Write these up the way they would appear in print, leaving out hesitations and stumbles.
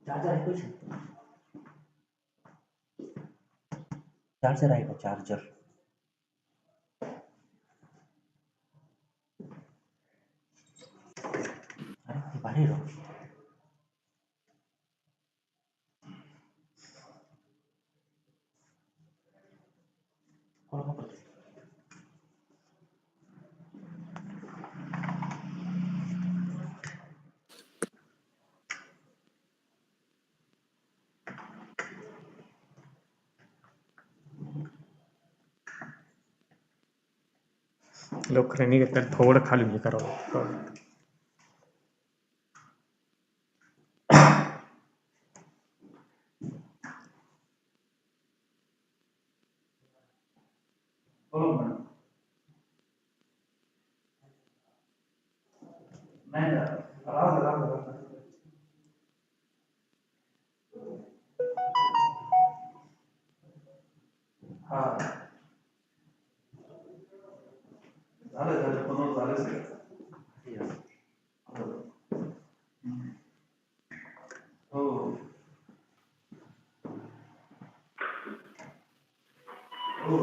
Charger आहे पैसे charger आहे का चार्जर अरे ते भारी राव कोण वापरते लवकर निघत तर थोडं खाली हे करावं लागतं. बोला मॅडम नाही ना राहू दे राहू दे हा झालं झालं फोनवर झालं सगळं हो हो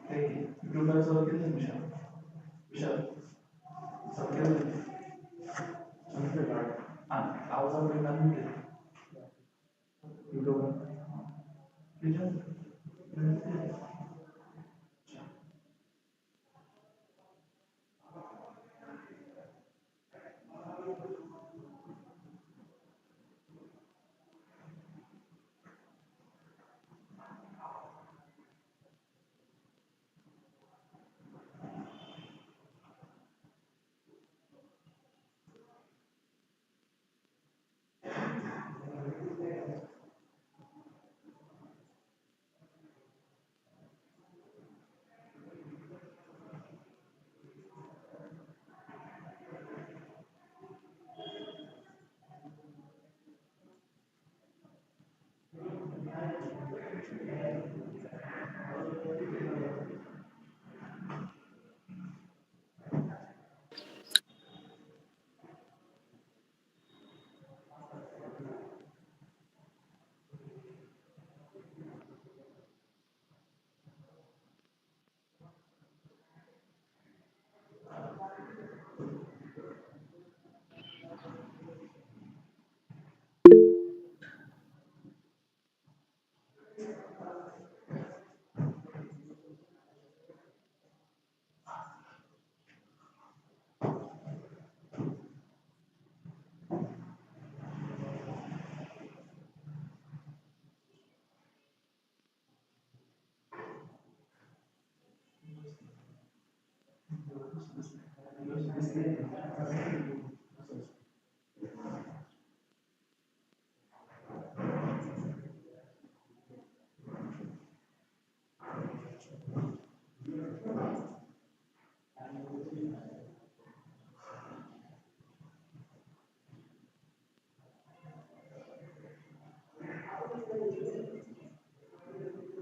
ते युट्यूबला केलं विशाल विशाल आवाजावर काम केलं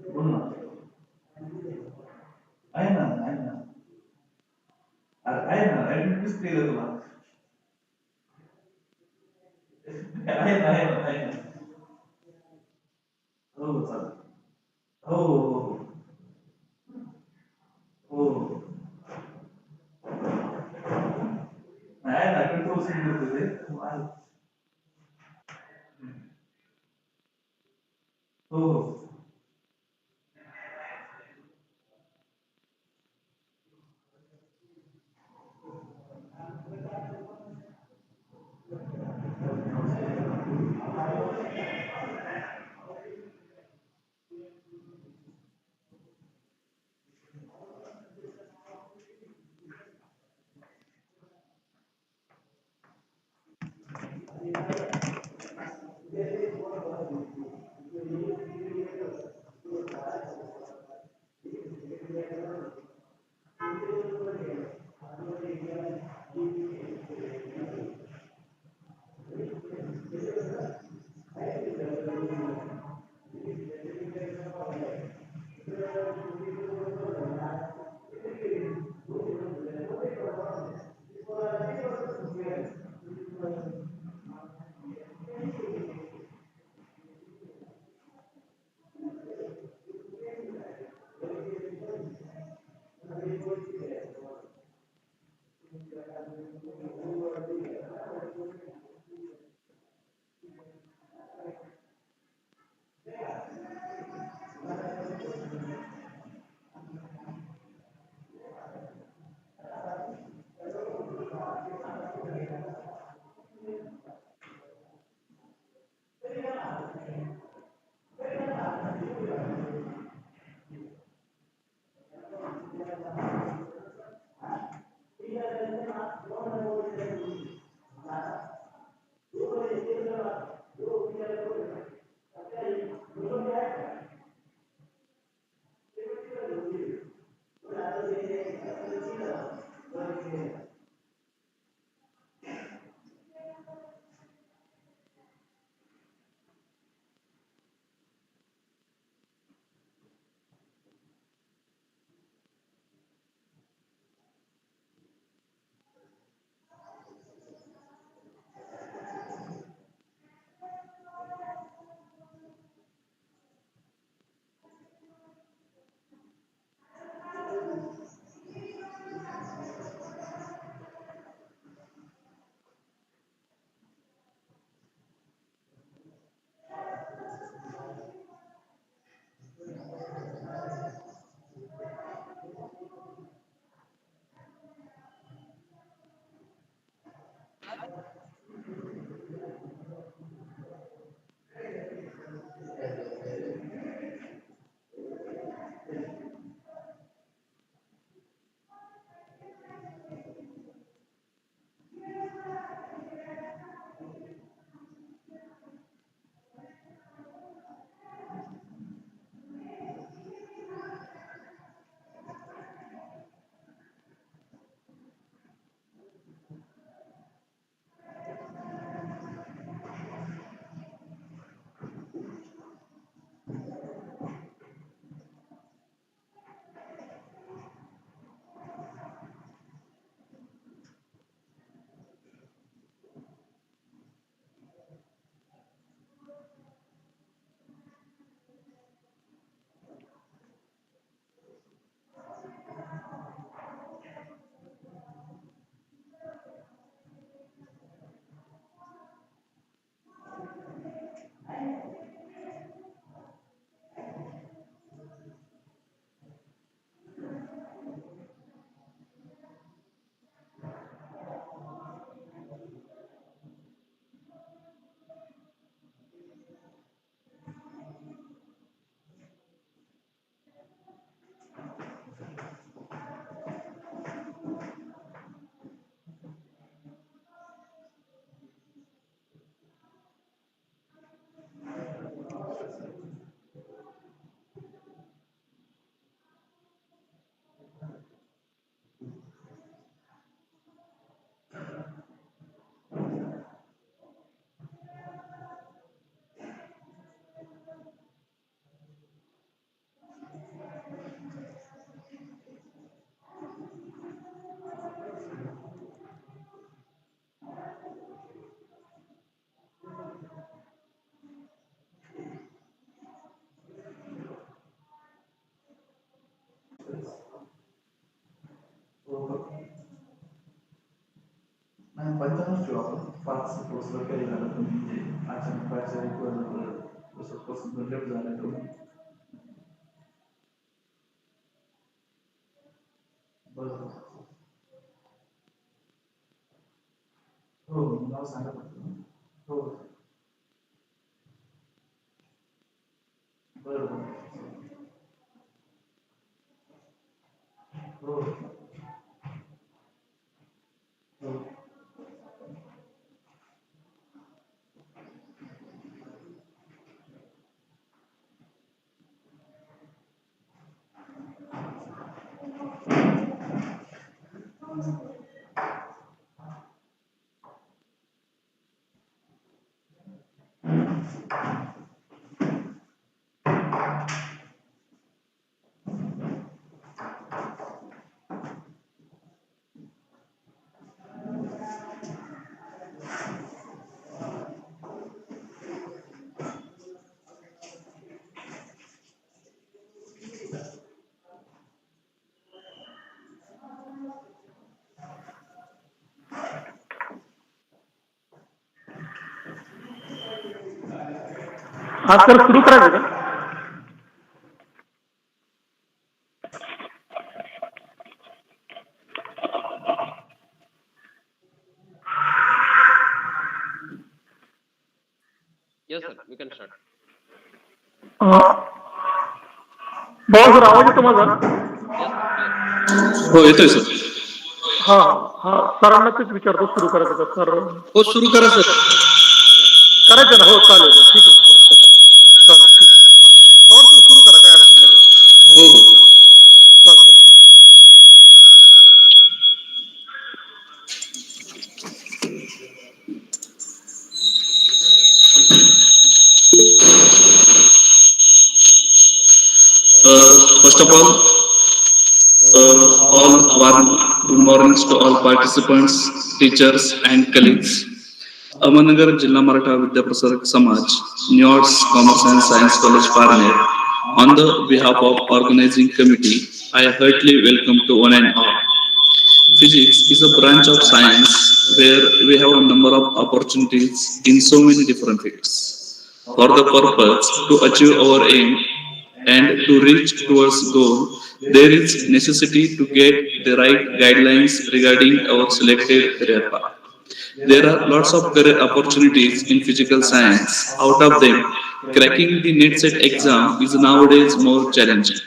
बोल ना आहे ना आहे ना आहे ना ऍडमिट मिस केलं तुला आहे ना आहे ना आहे ना हो चालेल हो हो हो हो हो. नाही ना कंट्रोल होते ते हो हो नाही 95 ठेवू आपण 5 थोडंसं काही झालं तर म्हणजे अचानक पायाचा एक जसं पासून लेफ्ट झाला तो बरोबर हो नाव सांगा फक्त हो बरोबर हो हो हा सर सुरू करायचं का? Yes, sir. We can start. भाऊ सर आवाज येतो माझा? Yes, sir. Clear. हो येतोय सर. हा हा सरांना तेच विचारतो सुरू करायचं का सर? हो सुरू करा सर. करायचं ना हो चालेल ठीक आहे चालेल ठीक और सर सुरू करा काय अडचण नाही हो हो. चालेल. First of all warm good mornings to all participants, teachers and colleagues. Ahmednagar जिल्हा मराठा विद्याप्रसारक समाज, New Arts, Commerce and Science College, Parner. On the behalf of organizing committee, I heartily welcome to one and all. Physics is a branch of science where we have a number of opportunities in so many different fields. For the purpose to achieve our aim and to reach towards goal, there is necessity to get the right guidelines regarding our selected career path. There are lots of career opportunities in physical science. Out of them, cracking the net set exam is nowadays more challenging.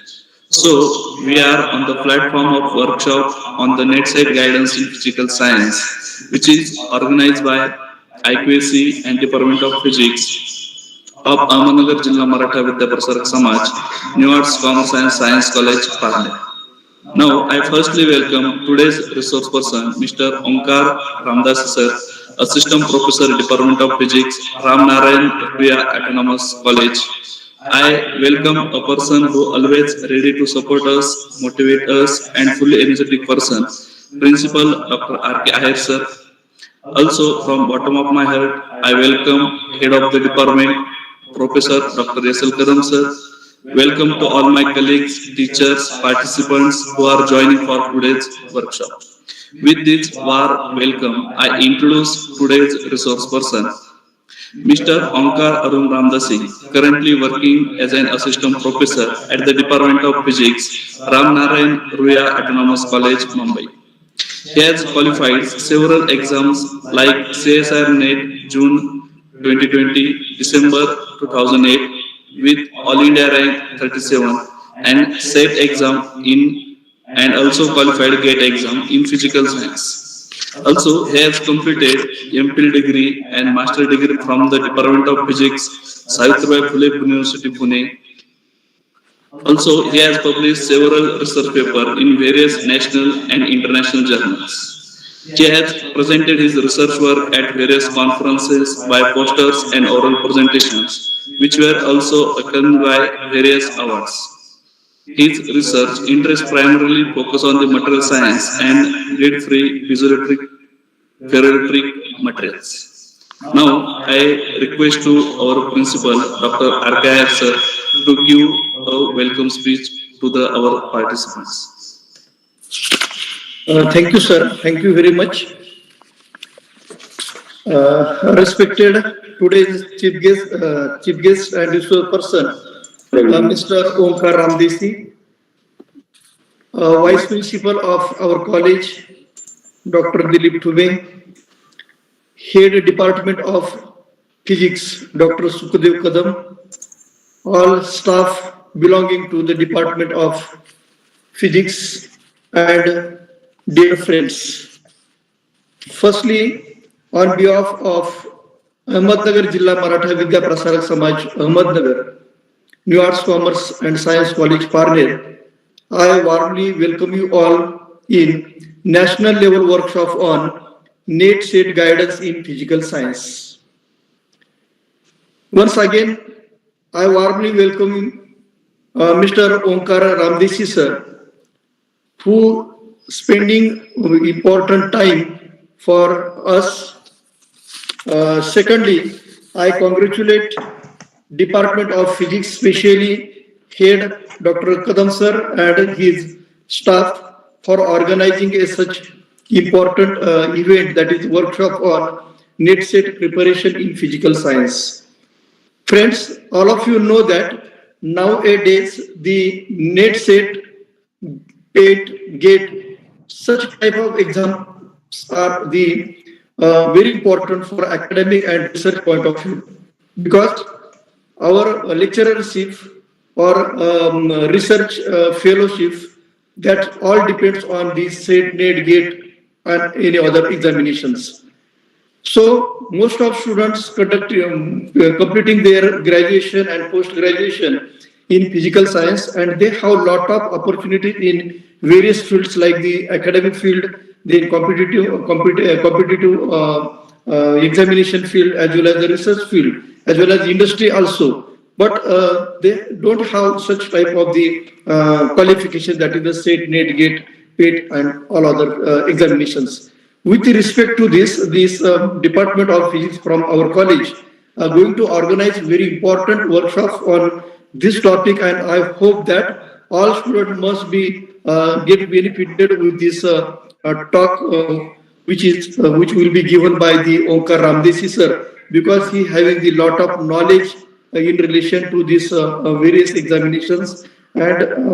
So, we are on the platform of workshop on the net set guidance in physical science, which is organized by IQAC and Department of Physics of Ahmednagar Jilla Maratha Vidyaprasarak Samaj, New Arts, Commerce and Science College, Parner. Now, I firstly welcome today's resource person, Mr. Omkar Ramdas sir, Assistant Professor, Department of Physics, Ram Narayan Ruya Autonomous College. I welcome a person who always ready to support us, motivate us, and fully energetic person, Principal Dr. R.K. Ahir sir. Also, from bottom of my heart, I welcome Head of the Department, Professor Dr. Yasal Karam sir. Welcome to all my colleagues, teachers, participants who are joining for today's workshop. With this warm welcome, I introduce today's resource person, Mr. Omkar Arun Ramdasi, currently working as an assistant professor at the Department of Physics, Ram Narayan Ruya Autonomous College, Mumbai. He has qualified several exams like CSR NET June 2020, December 2008 with All India rank 37 and SET exam in and also qualified GATE exam in physical science. Also, he has completed MPhil degree and master degree from the Department of Physics, Savitribai Phule University, Pune. Also, he has published several research papers in various national and international journals. He has presented his research work at various conferences by posters and oral presentations, which were also accompanied by various awards. His research interests primarily focus on the material science and lead-free piezoelectric ferroelectric materials. Now, I request to our principal, Dr. R.K. sir, to give a welcome speech to our participants. Thank you, sir. Thank you very much. Respected today's chief guest and resource person, Mr. Omkar Ramdesi, Vice Principal of our college, Dr. Dilip Thube, Head Department of Physics, Dr. Sukhdev Kadam, all staff belonging to the Department of Physics, and dear friends. Firstly, on behalf of Ahmednagar Jilla Maratha Vidya Prasarak Samaj, Ahmednagar, New Arts, Commerce and Science College, Parner, I warmly welcome you all in national level workshop on NET set guidance in physical science. Once again, I warmly welcome Mr. Omkar Ramdesi sir, who spending important time for us. Secondly, I congratulate Department of Physics, especially head Dr. Kadam sir and his staff for organizing a such important event, that is workshop on net set preparation in physical science. Friends, all of you know that nowadays the net set, PATE, GATE, such type of exams are the very important for academic and research point of view, because our lecturership or research fellowship, that all depends on the SET, NET, GATE and any other examinations. So most of students completing their graduation and post graduation in physical science, and they have lot of opportunities in various fields like the academic field, the competitive examination field, as well as the research field, as well as industry also. But they don't have such type of the qualification, that is the SET, NET, GATE, PATE, and all other examinations. With respect to this Department of Physics from our college are going to organize very important workshop on this topic, and I hope that all students must be get benefited with this talk, which will be given by the Omkar Ramdesi sir, because he having the lot of knowledge in relation to these various examinations. And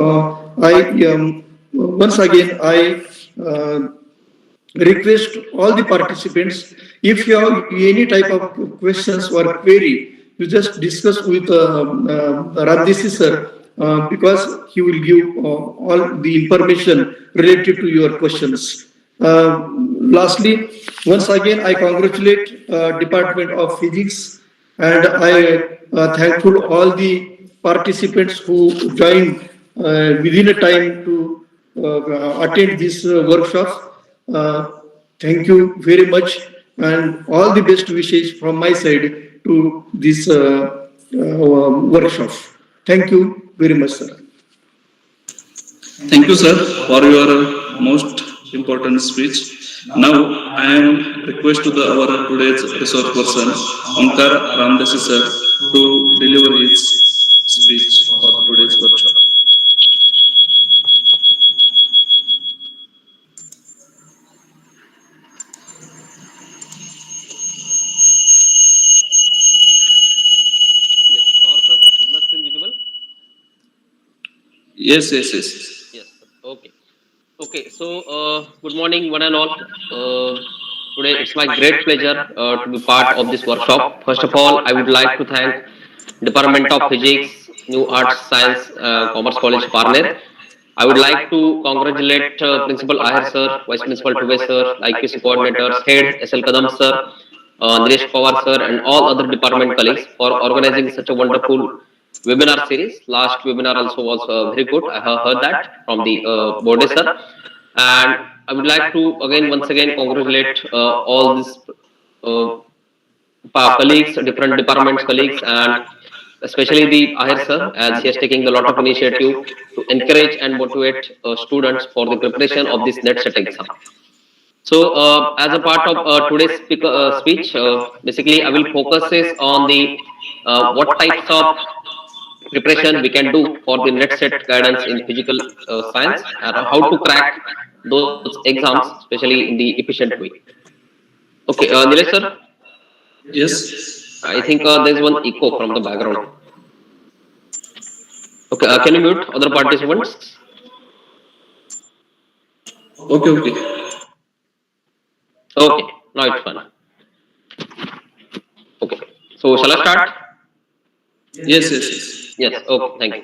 once again I request all the participants, if you have any type of questions or query, you just discuss with Ramdesi sir, because he will give all the information related to your questions. Lastly, once again, I congratulate Department of Physics, and I thankful all the participants who joined within a time to attend this workshop. Thank you very much, and all the best wishes from my side to this workshop. Thank you very much, sir. Thank you, sir, for your most important speech. Now, I am request to our today's resource person, Omkar Ramdesi sir, to deliver his speech for today's workshop. Yes, Power sir, is my screen visible? Yes, yes, yes. Yes, sir. Okay. Okay, so good morning, one and all. Today it's my great pleasure to be part of this workshop. First of all, I would like to thank Department of Physics, New Arts, Science, Commerce College, Parner. I would like to congratulate Principal Ahir sir, Vice Principal Tube sir, IQAC coordinators, Head SL Kadam sir, Nilesh Pawar sir, and all other department colleagues for organizing such a wonderful webinar series. Last webinar also was very good. I have heard that from the Bode sir, and I would like to once again congratulate all these uh, colleagues, different departments colleagues, and especially the Ahir sir, as he is taking a lot of initiative to encourage and motivate students for the preparation of this net set exam. So, as a part of today's speech, basically I will focus is on the what types of preparation we can do for the net set guidance in physical science, and how to crack those exams, especially in the efficient way. Okay, Nilesh sir. Yes. I think there's one echo from the background. Okay, can you mute other participants? Okay, okay. Okay, now it's fine. Okay, so shall I start? Yes, yes, yes. Yes, okay, thank you.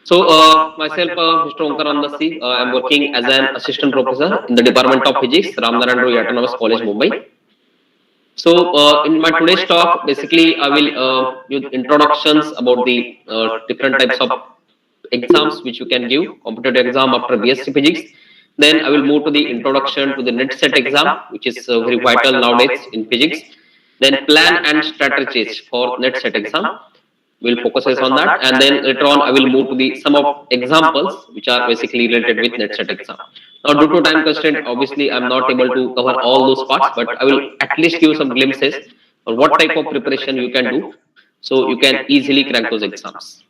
So, myself, Mr. Omkar Andasi, I'm working as an assistant professor in the Department of Physics, Ramnaran Roy Autonomous College, Mumbai. So, in my today's talk, basically, I will use introductions about the different types of exams which you can give, competitive exam after BSc Physics. Then I will move to the introduction to the net set exam, which is very vital nowadays in physics. Then plan and strategies for net set exam. We'll focus on that, and then later on I will move to the some of examples which are basically related with net set exam. Now, due to time constraint, obviously I'm not able to cover all those parts, but I will at least give some glimpses on what type of preparation you can do, so you can easily crack those exams.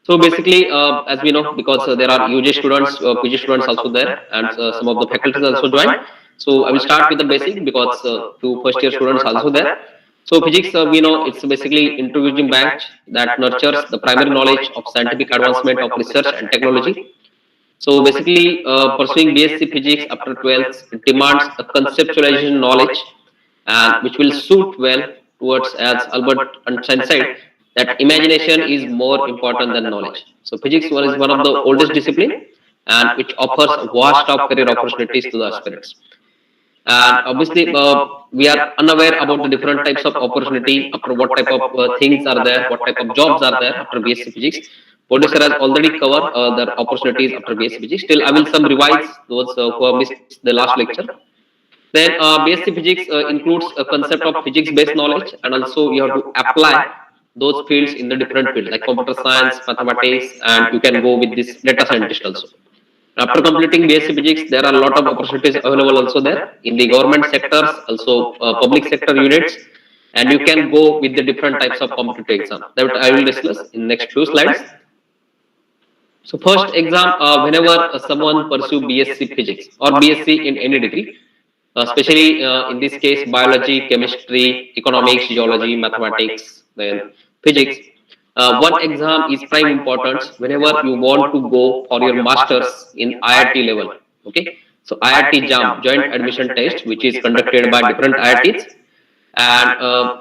So basically, as we know, because there are UG students, PG students also there, and some of the faculties also joined. So I will start with the basic because few first year students also there. So physics, we know it's basically introducing branch that nurtures the primary knowledge of scientific advancement of research and technology. So basically, pursuing BSc Physics after 12th it demands a conceptualization knowledge, and which will suit well towards, as Albert Einstein said, that imagination is more important than knowledge. So physics is one of the oldest discipline, and which offers a vast of career opportunities to the aspirants. And obviously, we are unaware about the different types of opportunity after what type of things are there, what type of jobs are there after BSc Physics. Bodhi sir has already covered the opportunities after BSc Physics. Still, I will some revise those who have missed the last lecture. Then BSc Physics includes a concept of physics-based knowledge, and also you have to apply those fields in the different fields like computer science, mathematics, and you can go with this data scientist also. After completing BSc Physics, there are a lot of opportunities available also there in the government sectors, also public sector units, and you can go with the different types of competitive exam that I will discuss in next few slides. So first exam, whenever someone pursue BSc Physics or BSc in any degree, especially in this case biology, chemistry, economics, geology, mathematics, then physics. One exam is prime importance whenever you want to go for your masters in IIT level. Okay, so IIT JAM, Joint Admission Test, which is conducted by different IITs, and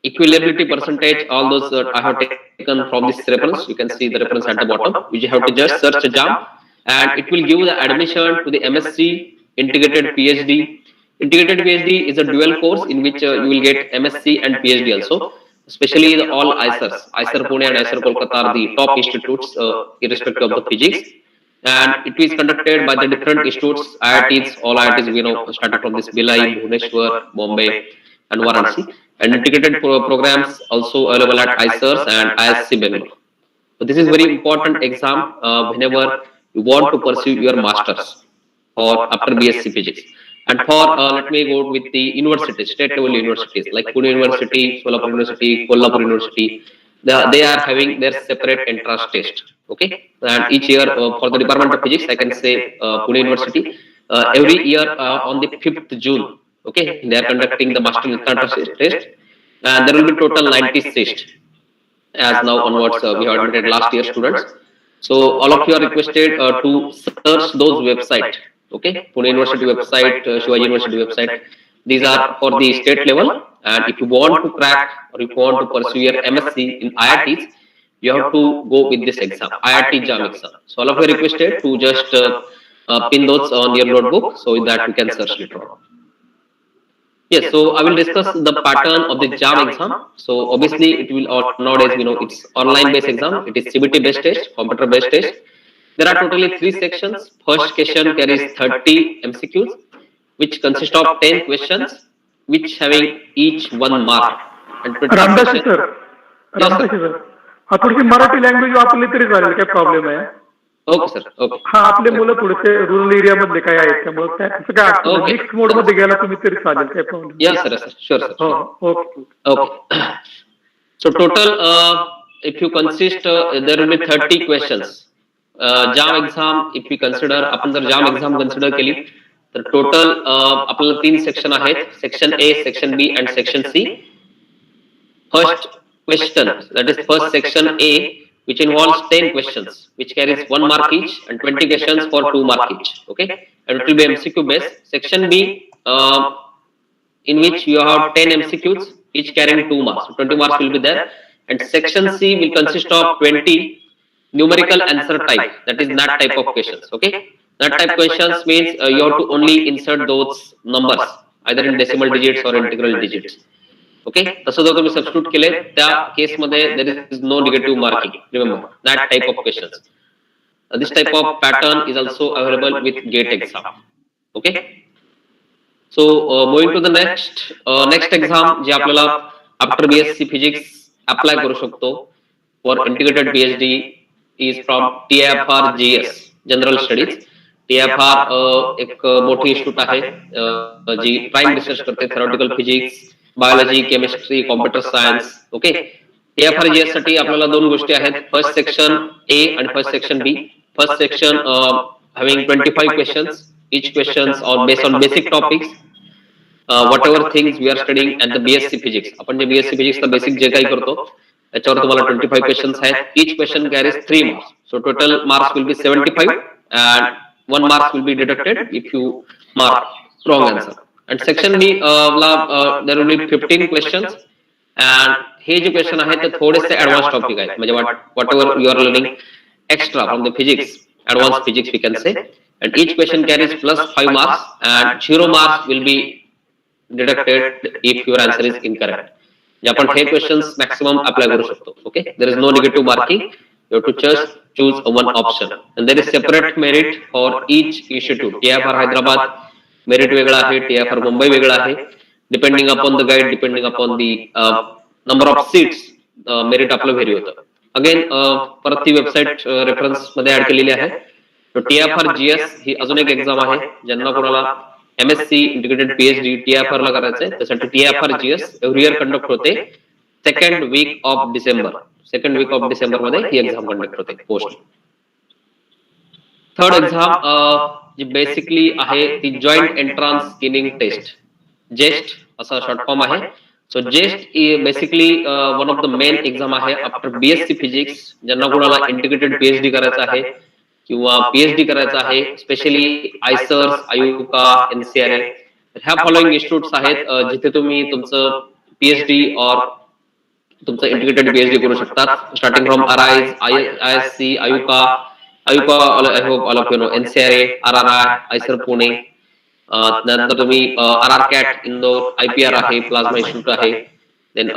equilibrium percentage, all those I have taken from this reference. You can see the reference at the bottom, which you have to just search a JAM, and it will give the admission to the MSc, integrated PhD. Integrated PhD is a dual course in which you will get MSc and PhD also. Especially the all ISERs, ISER Pune and ISER Kolkata are the top institutes, irrespective of the physics. And it is conducted by the different institutes, IITs, all IITs we know, starting from this Bhilai, Bhubaneswar, Bombay, and Varanasi. And integrated programs also available at ISERs and ISC Bangalore. So this is very important exam whenever you want to pursue your masters or after BSc Physics. And for let me go with the universities, state level universities like Pune University, Solapur University, Kolhapur University. They are having their separate entrance test. Okay, and each year for the Department of Physics, I can say Pune University every year on the 5th June. Okay, they are conducting the master entrance test, and there will be total 90 tests as now onwards we have admitted last year students. So all of you are requested to search those website. Okay, Pune University website, Shivaji University website. These are for the state level, and if you want to crack or if you want to pursue your MSc in IITs, you have to go with this exam, IIT JAM exam. So all of you are requested to just pin those on your notebook so that you can search later on. Yes, so I will discuss the pattern of the JAM exam. So obviously it will nowadays we know it's online based exam. It is CBT based test, computer based test. There are totally three sections. First question carries 30 MCQs, which consist of 10 questions, which having each 1 mark. And 20 Ramdasi questions. Sir, Yes, Ramdasi sir. Sir, हा थोडीशी Marathi language वापरली तरी चालेल, काय problem आहे? Okay, sir. Okay. हा आपले मुलं थोडेसे रुरल एरिया मधले काय आहेत त्यामुळे काय तसं काय अडचण Okay. मिक्स मोड मध्ये गेला तुम्ही तरी चालेल, काय problem? Yes, sir. Yes, sir. Sure, sir. हो, Sure. Okay. Okay. So total, if you consist, there will be 30 questions. JAM exam, if we consider, आपण जर JAM exam consider केली, तर टोटल आपल्याला 3 सेक्शन आहेत, section A, section B and section C. First question, that is first section A, which involves 10 questions, which carries 1 mark each and 20 questions for 2 mark each. Okay, and it will be MCQ based. Section B, in which you have 10 MCQs, each carrying 2 marks. So 20 marks will be there. And section C will consist of 20 numerical answer type, that is NAT type of questions. Okay, NAT type questions means you have to only insert those numbers either in decimal digits or integral digits. Okay, तसं जर तुम्ही substitute केले त्या केसमध्ये there is no negative marking. Remember that type of questions. This type of pattern is also available with GATE exam. Okay, so moving to the next exam जे आपल्याला after BSc physics apply करू शकतो for integrated PhD is from TIFR-GS general studies. TIFR एक मोठी institute आहे जी prime research करते theoretical physics, biology, chemistry, computer science. Okay, TIFR-GS साठी आपल्याला 2 गोष्टी आहेत, फर्स्ट सेक्शन ए आणि first section B. First section having 25 questions, each questions are based on basic topics, whatever things we are studying at the BSc physics. आपण जे BSc physics ला basic जे काही करतो त्याच्यावर तुम्हाला 25 क्वेश्चन्स आहेत. each question carries 3 marks, so total marks will be 75 and 1 mark will be deducted if you mark wrong answer. And section B there will be 15 questions and हे जे question आहेत ते थोडेसे ऍडव्हान्स टॉपिक आहेत, म्हणजे whatever you are learning extra from the physics, advanced physics we can say, and each question carries plus 5 marks and 0 marks will be deducted if your answer is incorrect. जे आपण हे questions maximum apply करू शकतो. Okay, there is no negative marking, you have to just choose one option and there is separate merit for each institute. TIFR Hyderabad merit वेगळा आहे, TIFR Mumbai वेगळा आहे. Depending upon the guide, depending upon the number of seats, merit आपलं vary होतं. Again परत ती website reference मध्ये add केलेली आहे. TIFR-GS ही अजून एक एक्झाम आहे, ज्यांना कोणाला MSc इंटिग्रेटेड PhD TIFR ला करायचंय त्यासाठी TIFR-GS एव्हरी इयर कंडक्ट होते सेकंड वीक ऑफ डिसेंबर मध्ये ही एक्झाम कंडक्ट होते पोस्ट. थर्ड एक्झाम जी बेसिकली आहे ती joint entrance screening test, JEST असा शॉर्ट फॉर्म आहे. So JEST basically one of the main exam आहे आफ्टर BSc फिजिक्स. ज्यांना कोणाला इंटिग्रेटेड PhD करायचं आहे किंवा PhD करायचं आहे, स्पेशली आयसर्स, IUCA, NCRA, ह्या फॉलोइंग इन्स्टिट्यूट्स आहेत जिथे तुम्ही तुमचं PhD और तुमचं इंटिग्रेटेड PhD करू शकतात. Starting from arise, ISC, IUCA, I hope all of you know, NCRA, RRI, IISER Pune, नंतर तुम्ही RRCAT इंदोर, IPR आहे, प्लाझ्मा इन्स्टिट्यूट आहे, देन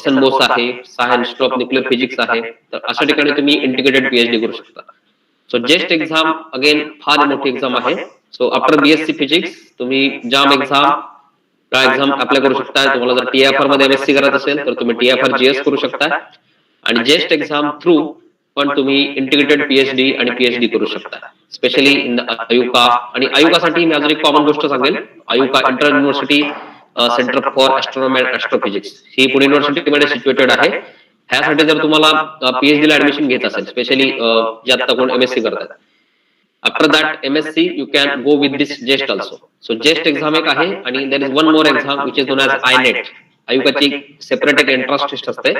SN बोस आहे, Saha institute of nuclear physics आहे. तर अशा ठिकाणी तुम्ही इंटिग्रेटेड PhD करू शकता. सो जेस्ट एक्झाम अगेन फार मोठी एक्झाम आहे. सो आफ्टर BSc फिजिक्स तुम्ही जाम एक्झाम अप्लाय करू शकता. तुम्हाला जर TIFR मध्ये MSc करायचं असेल तर तुम्ही TIFR-GS करू शकता आणि जेस्ट एक्झाम थ्रू पण तुम्ही इंटिग्रेटेड PhD आणि PhD करू शकता, स्पेशली इन द IUCA. आणि IUCA साठी मी अजून एक कॉमन गोष्ट सांगेल, IUCA inter university centre for astronomy and astrophysics ही पुणे युनिव्हर्सिटीमध्ये सिच्युएटेड आहे. ह्यासाठी जर तुम्हाला PhD ला ऍडमिशन घेत असेल, स्पेशली जे आता कोण MSc करतात, after that MSc you can go with this JEST also. So JEST exam एक आहे आणि there is one more exam which is known as INET. IUCA ची सेपरेट एक एंट्रन्स टेस्ट असते,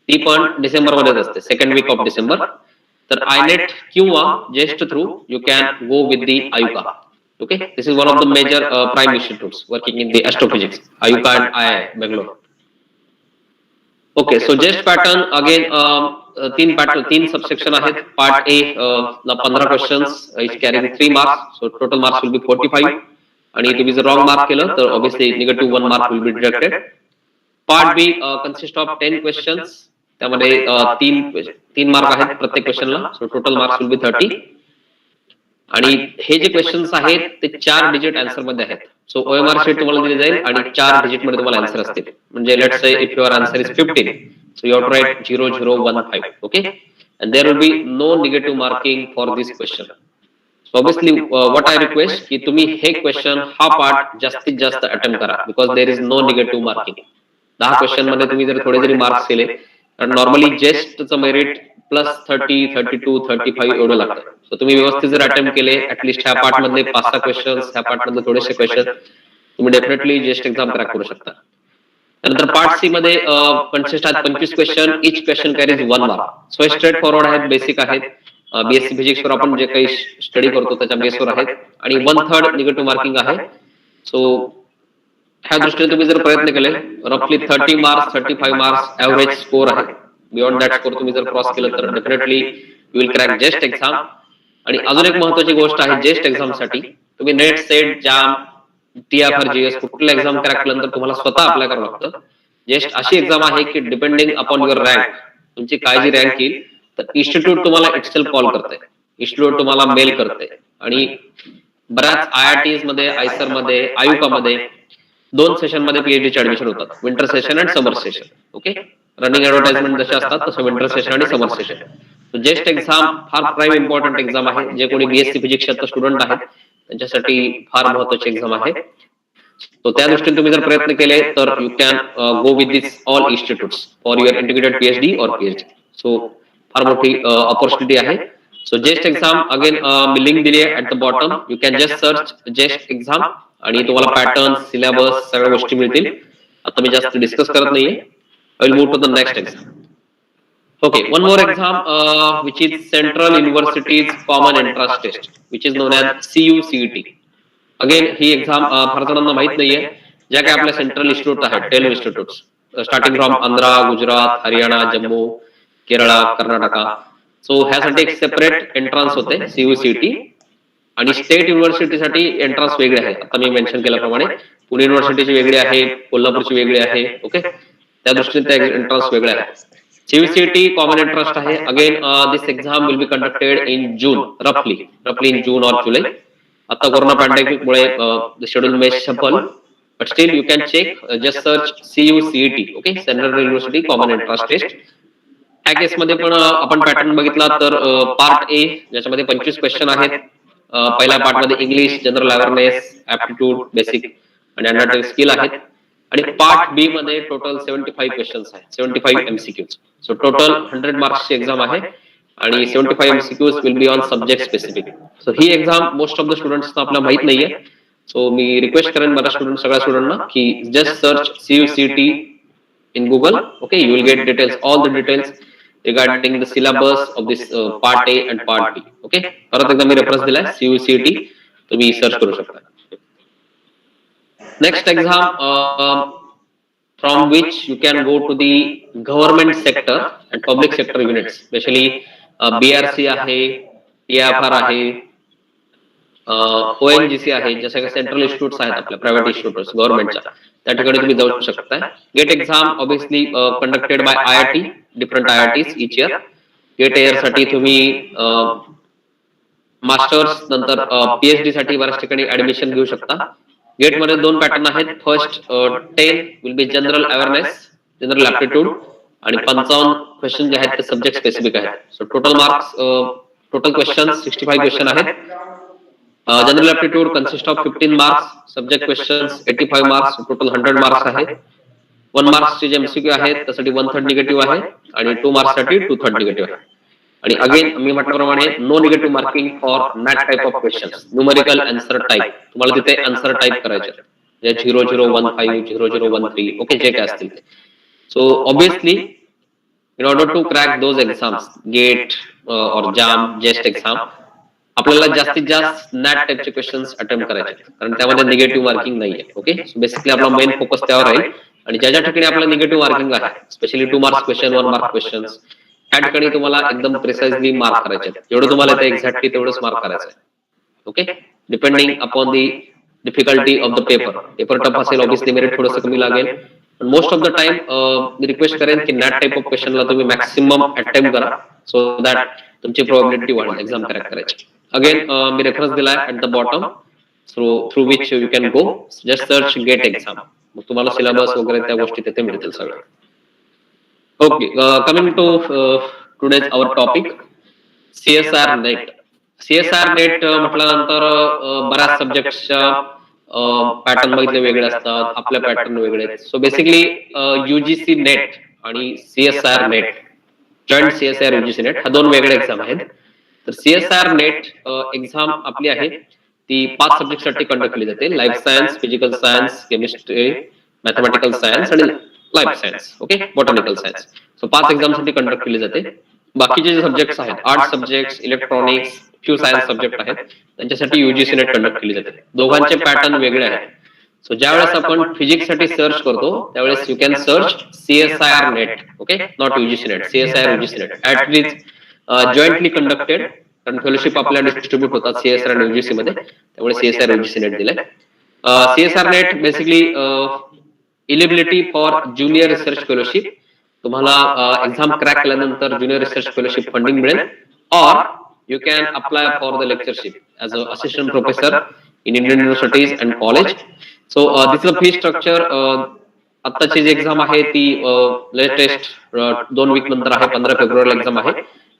ती पण डिसेंबर मध्येच असते, सेकंड वीक ऑफ डिसेंबर. तर INET किंवा JEST through you can go with the IUCA. Okay, this is one of the major prime institutes working in the astrophysics, IUCA and IIM Bangalore. Okay, so JEST pattern again तीन subsection आहेत. Part A ला 15 questions, each carrying 3 marks, so total marks will be 45 आणि तुम्ही जर wrong mark केलं तर obviously negative 1 mark will be deducted. Part B consist of 10 questions, त्यामध्ये 3 mark आहेत प्रत्येक क्वेश्चनला, so total marks will be 30. आणि हे जे क्वेश्चन्स आहेत ते 4 डिजिट आन्सर मध्ये आहेत. सो OMR शीट तुम्हाला दिली जाईल आणि 4 डिजिट मध्ये तुम्हाला आन्सर असतील. म्हणजे let's say if your answer is 15, so you have to write 0015. Okay, and there will be no negative marking for this question. So obviously what I request की तुम्ही हे क्वेश्चन हा पार्ट जास्तीत जास्त attempt करा, because there is no negative marking. 10 question मध्ये तुम्ही जर थोडे जरी मार्क्स केले कारण नॉर्मली जेस्टचं मेरिट +30, 32, 35 एवढं लागतं. सो तुम्ही व्यवस्थित जर अटेम्प्ट केले ऍटलीस्ट ह्या पार्ट मधले 5-6 क्वेश्चन्स, ह्या पार्ट मधले थोडेसे क्वेश्चन, तुम्ही डेफिनेटली जेस्ट एक्झाम क्रॅक करू शकता. त्यानंतर पार्ट सी मध्ये कन्सिस्ट आहेत 25 question, etch question carries 1 mark. So straight forward आहेत, बेसिक आहेत. बीएससी फिजिक्स वर आपण जे काही स्टडी करतो त्याच्या बेसवर आहेत आणि 1/3 निगेटिव्ह मार्किंग आहे. सो ह्या दृष्टीने तुम्ही जर प्रयत्न केले रफली 30 मार्क्स 35 मार्क्स ऍव्हरेज स्कोर आहे. बियॉन्ड दॅट स्कोर तुम्ही जर क्रॉस केलं तर definitely you will crack JEST exam. आणि अजून एक महत्वाची गोष्ट आहे जेस्ट एक्झाम साठी, तुम्ही नेट, सेट, जाम, TFR, GS कुठल्या एक्झाम क्रॅक केल्यानंतर तुम्हाला स्वतः अप्लाय करावं लागतं. जेस्ट अशी एक्झाम आहे की डिपेंडिंग अपॉन युअर रँक, तुमची काय जी रँक येईल तर इन्स्टिट्यूट तुम्हाला इटसेल्फ कॉल करते, इन्स्टिट्यूट तुम्हाला मेल करते. आणि बऱ्याच IITs मध्ये, आयसर मध्ये, आयुका मध्ये 2 सेशन मध्ये PhD चे ऍडमिशन होतात, विंटर सेशन आणि summer session. Okay, running advertisement जसे असतात तसं विंटर सेशन आणि समर सेशन. जेस्ट एक्झाम फार प्राईम इम्पॉर्टंट एक्झाम आहे. जे कोणी BSc फिजिक्सचे स्टुडंट आहेत त्यांच्यासाठी फार महत्वाची एक्झाम आहे. तो त्या दृष्टीने तुम्ही जर प्रयत्न केले तर you can go with this all institutes for your integrated PhD और PhD. सो फार मोठी ऑपॉर्च्युनिटी आहे. सो जेस्ट एक्झाम अगेन मी लिंक दिली आहे at the bottom, you can just search JEST exam आणि तुम्हाला पॅटर्न, सिलेबस सगळ्या गोष्टी मिळतील. आता मी जास्त डिस्कस करत नाहीये. I will move to the next exam. Okay, one more exam which is Central Universities Common Entrance Test, which is known as CUCET. Again ही एक्झाम फार जणांना माहित नाहीये. ज्या काही आपल्या सेंट्रल इन्स्टिट्यूट आहेत 10 institutes starting from Andhra, Gujarat, Haryana, Jammu, Kerala, Karnataka. So ह्यासाठी एक सेपरेट एंट्रन्स होते CUCET. आणि स्टेट युनिव्हर्सिटीसाठी एंट्रन्स वेगळे आहे. आता मी मेन्शन केल्याप्रमाणे पुणे युनिव्हर्सिटीची वेगळी आहे, कोल्हापूरची वेगळी आहे. ओके, त्या दृष्टीने त्या एंट्रन्स वेगळे आहे. CUCET कॉमन एंट्रन्स आहे. Again this exam will be conducted in June, रफली इन जून और जुलै. आता कोरोना पॅन्डेमिक मुळे schedule may shuffle, but still you can check, just search CUCET. Okay, central university common entrance test. ह्या case मध्ये पण आपण pattern बघितला तर पार्ट ए ज्याच्यामध्ये 25 क्वेश्चन आहेत. पहिल्या पार्ट मध्ये English, general awareness, aptitude, basic आणि अनॅटॉमी स्किल आहेत. आणि पार्ट बी मध्ये टोटल 75 क्वेश्चन्स आहेत, 75 MCQs. सो टोटल 100 मार्क्सची एक्झाम आहे आणि 75 MCQs will be on subject specific. So ही एक्झाम मोस्ट ऑफ द स्टुडंट्सना आपल्याला माहित नाहीये. सो मी रिक्वेस्ट करेन बऱ्याच सगळ्या स्टुडंटना की just search CUCET in Google. Okay, you will get details, all the details regarding the syllabus of this part A and part B. Okay, परत एकदा मी रेफरन्स दिलाय CUCET, तुम्ही सर्च करू शकता. Next exam from which you can go to the government sector and public sector units, especially BRC आहे, TFR आहे, ONGC आहे, जसे काही सेंट्रल इन्स्टिट्यूट्स आहेत आपल्या प्रायव्हेट इन्स्टिट्यूट्स गव्हर्नमेंटच्या, त्या ठिकाणी तुम्ही जाऊ शकता. GATE exam obviously conducted by IIT, different IITs each year. GATE year साठी तुम्ही मास्टर्स नंतर PhD साठी बऱ्याच ठिकाणी ऍडमिशन घेऊ शकता. गेट मध्ये 2 पॅटर्न आहेत. First 10 will be general awareness, general aptitude आणि 55 क्वेश्चन जे आहेत ते सब्जेक्ट स्पेसिफिक आहेत. So total marks, total question 65 question आहेत. General aptitude consist of 15 marks, subject questions 85 marks, total 100 marks आहेत. 1 मार्क्सचे जे MCQ आहेत त्यासाठी 1/3 निगेटिव्ह आहे आणि 2 मार्क्स साठी 2/3 निगेटिव्ह आहे. आणि अगेन मी म्हटल्याप्रमाणे no negative marking for math type of questions, numerical answer type. तुम्हाला तिथे आन्सर टाइप करायचे, जे 0015, 0013, ओके, जे काय असतील ते. So obviously in order to crack those exams, GATE और जाम, जेस्ट एक्झाम, आपल्याला जास्तीत जास्त नॅट टाइपचे क्वेश्चन्स अटेम्प्ट करायचे, कारण त्यामध्ये निगेटिव्ह मार्किंग नाहीये. ओके, सो बेसिकली आपला मेन फोकस त्यावर राहील. आणि ज्या ज्या ठिकाणी आपल्याला निगेटिव्ह मार्किंग आहे, specially 2 marks question, 1 mark questions, त्या ठिकाणी तुम्हाला एकदम प्रिसाइजली मार्क करायचे. जेवढं तुम्हाला ते एक्झॅक्टली तेवढंच मार्क करायचं आहे. Okay, depending upon the difficulty of the paper. Paper tough असेल ऑब्वियसली मेरिट थोडंसं कमी लागेल, पण most of the time me request करेन की नॅट टाइप ऑफ क्वेश्चनला तुम्ही मॅक्सिमम अटेम्प्ट करा, सो दॅट तुमची प्रोबॅबिलिटी वाढेल एक्झाम क्रॅक करायची. अगेन मी रेफरन्स दिलाय at the bottom, through which you can go. Just search GATE exam, मग तुम्हाला सिलेबस वगैरे त्या गोष्टी तिथे मिळतील सगळं. Okay, coming to today's our topic, CSR NET. CSR NET म्हटल्यानंतर बऱ्याच सब्जेक्टच्या पॅटर्न बघितले वेगळे असतात, आपल्या पॅटर्न वेगळे आहेत. सो बेसिकली UGC NET आणि CSIR net, joint CSIR UGC net, हा 2 वेगळे एक्झाम आहेत. तर CSIR नेट एक्झाम आपली आहे ती 5 सब्जेक्ट साठी कंडक्ट केली जाते. Life science, physical science, chemistry, mathematical science आणि life science. Okay, botanical science. So 5 exam साठी कंडक्ट केली जाते. बाकीचे जे सब्जेक्ट्स आहेत, arts subjects, electronics, few science subject आहेत, त्यांच्यासाठी UGC नेट कंडक्ट केली जाते. दोघांचे पॅटर्न वेगळे आहेत. सो ज्यावेळेस आपण फिजिक्स साठी सर्च करतो त्यावेळेस you can search CSIR net. Okay, not UGC net, CSIR UGC net. At ease jointly conducted, कारण फेलोशिप आपल्या डिस्ट्रीब्यूट होतात CSIR आणि UGC मध्ये, त्यामुळे CSIR UGC नेट दिलंय. CSIR net basically eligibility for junior research fellowship. तुम्हाला exam crack केल्यानंतर junior research fellowship funding मिळेल, और you can apply for the lectureship as a assistant professor in Indian universities and college. So this is a fee structure. आत्ताची जी exam आहे ती latest 2 week नंतर आहे, 15 फेब्रुवारीला एक्झाम आहे.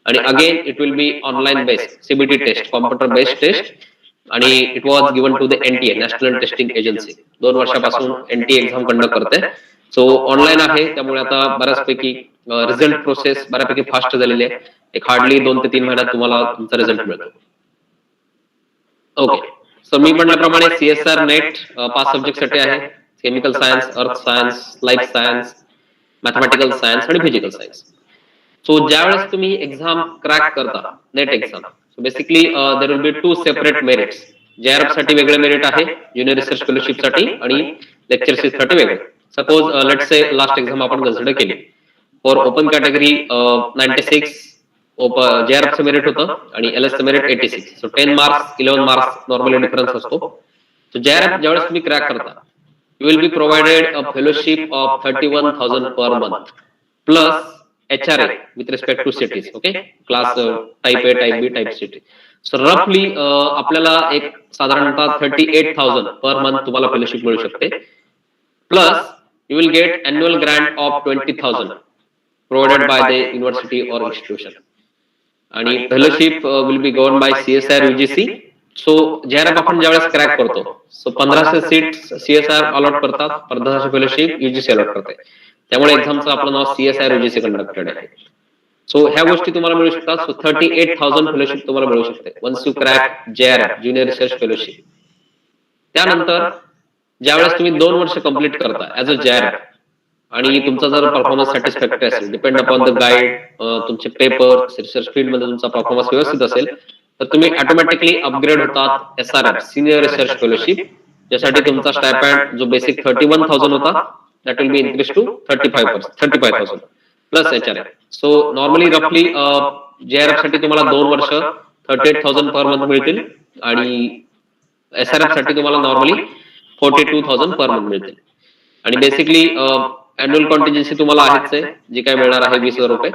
आणि again it will be online based CBT test, computer based test. आणि it was given to the NTA, national testing agency. 2 वर्षापासून NTA एक्झाम कंडक्ट करते. सो ऑनलाईन आहे, त्यामुळे आता बऱ्याचपैकी रिझल्ट प्रोसेस बऱ्यापैकी फास्ट झालेली आहे. एक हार्डली 2 ते 3 महिन्यात तुम्हाला तुमचा रिझल्ट मिळतो. ओके, सो मी म्हटल्याप्रमाणे CSIR नेट 5 सब्जेक्ट साठी आहे. Chemical science, earth science, life science, mathematical science आणि फिजिकल सायन्स. सो ज्यावेळेस तुम्ही एक्झाम क्रॅक करता, net exam, so basically there will be 2 separate merits. JRF साठी वेगळे मेरिट आहे, ज्युनियर रिसर्च फेलोशिप साठी, आणि लेक्चरशिप साठी वेगळे. Suppose let's say last exam आपण कन्सिडर केली. फॉर ओपन कॅटेगरी 96 JRF चं मेरिट होतं आणि LS चं merit 86. So 10 marks 11 marks normally difference असतो. सो JRF ज्यावेळेस तुम्ही क्रॅक करता, you will be provided a fellowship of 31,000 per month plus HRA with respect to cities. Okay, class type A, type B, type C. So रफली आपल्याला एक साधारणतः 38,000 per month तुम्हाला fellowship मिळू शकते. Plus you will get annual grant of 20,000 provided by the university or institution. आणि fellowship will be govern by CSIR UGC. So JRF आपण ज्यावेळेस क्रॅक करतो, सो 1500 सीट्स CSIR अलॉट करतात, 1500 फेलोशिप UGC अलॉट करते. त्यामुळे एक्झामचं आपलं नाव CSIR UGC कंडक्टेड आहे. सो ह्या गोष्टी तुम्हाला मिळू शकतात. सो 38,000 फेलोशिप तुम्हाला मिळू शकते once you crack JRF, junior research fellowship. त्यानंतर ज्यावेळेस तुम्ही 2 वर्ष कंप्लीट करता ऍज अ JRF, आणि तुमचा जर परफॉर्मन्स सॅटिस्फॅक्टरी असेल, डिपेंड अपॉन द गाईड, तुमचे पेपर, रिसर्च फील्ड मध्ये तुमचा परफॉर्मन्स व्यवस्थित असेल, तर तुम्ही ऑटोमॅटिकली अपग्रेड होतात SRF, सिनियर रिसर्च फेलोशिप, ज्यासाठी तुमचा स्टायपेंड जो बेसिक 31,000 होता, that will be increase to 35,000 plus HRA. So normally रफली JRF साठी तुम्हाला 2 वर्ष 38,000 पर मंथ मिळतील, आणि SRF साठी तुम्हाला नॉर्मली 42,000 पर मंथ मिळतील. आणि बेसिकली अॅन्युअल कॉन्टिजेन्सी तुम्हाला आहेच आहे, जी काय मिळणार आहे 20,000 रुपये.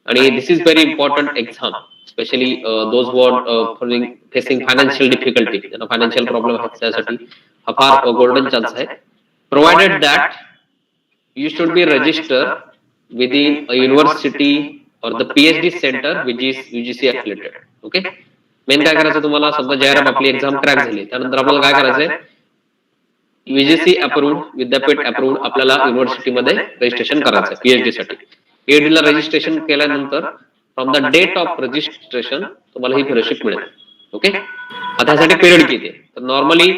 आणि this is very important exam, specially those Waugh facing financial difficulty, ज्यांना फायनान्शियल प्रॉब्लेम आहेत, त्यासाठी हा फार गोल्डन चान्स आहे. Provided that you should be registered within a university or the PhD center which is UGC affiliated. Okay, main काय करायचं तुम्हाला, समजा JRF आपली एक्झाम क्रॅक झाली, त्यानंतर आपल्याला काय करायचंय, UGC अप्रूव्ड, विद्यापीठ अप्रूव्ड आपल्याला युनिव्हर्सिटीमध्ये रजिस्ट्रेशन करायचं PhD साठी. PhD ला रजिस्ट्रेशन केल्यानंतर from the date of registration तुम्हाला ही फेलोशिप मिळेल. ओके, आता ह्यासाठी पिरियड किती आहे, तर normally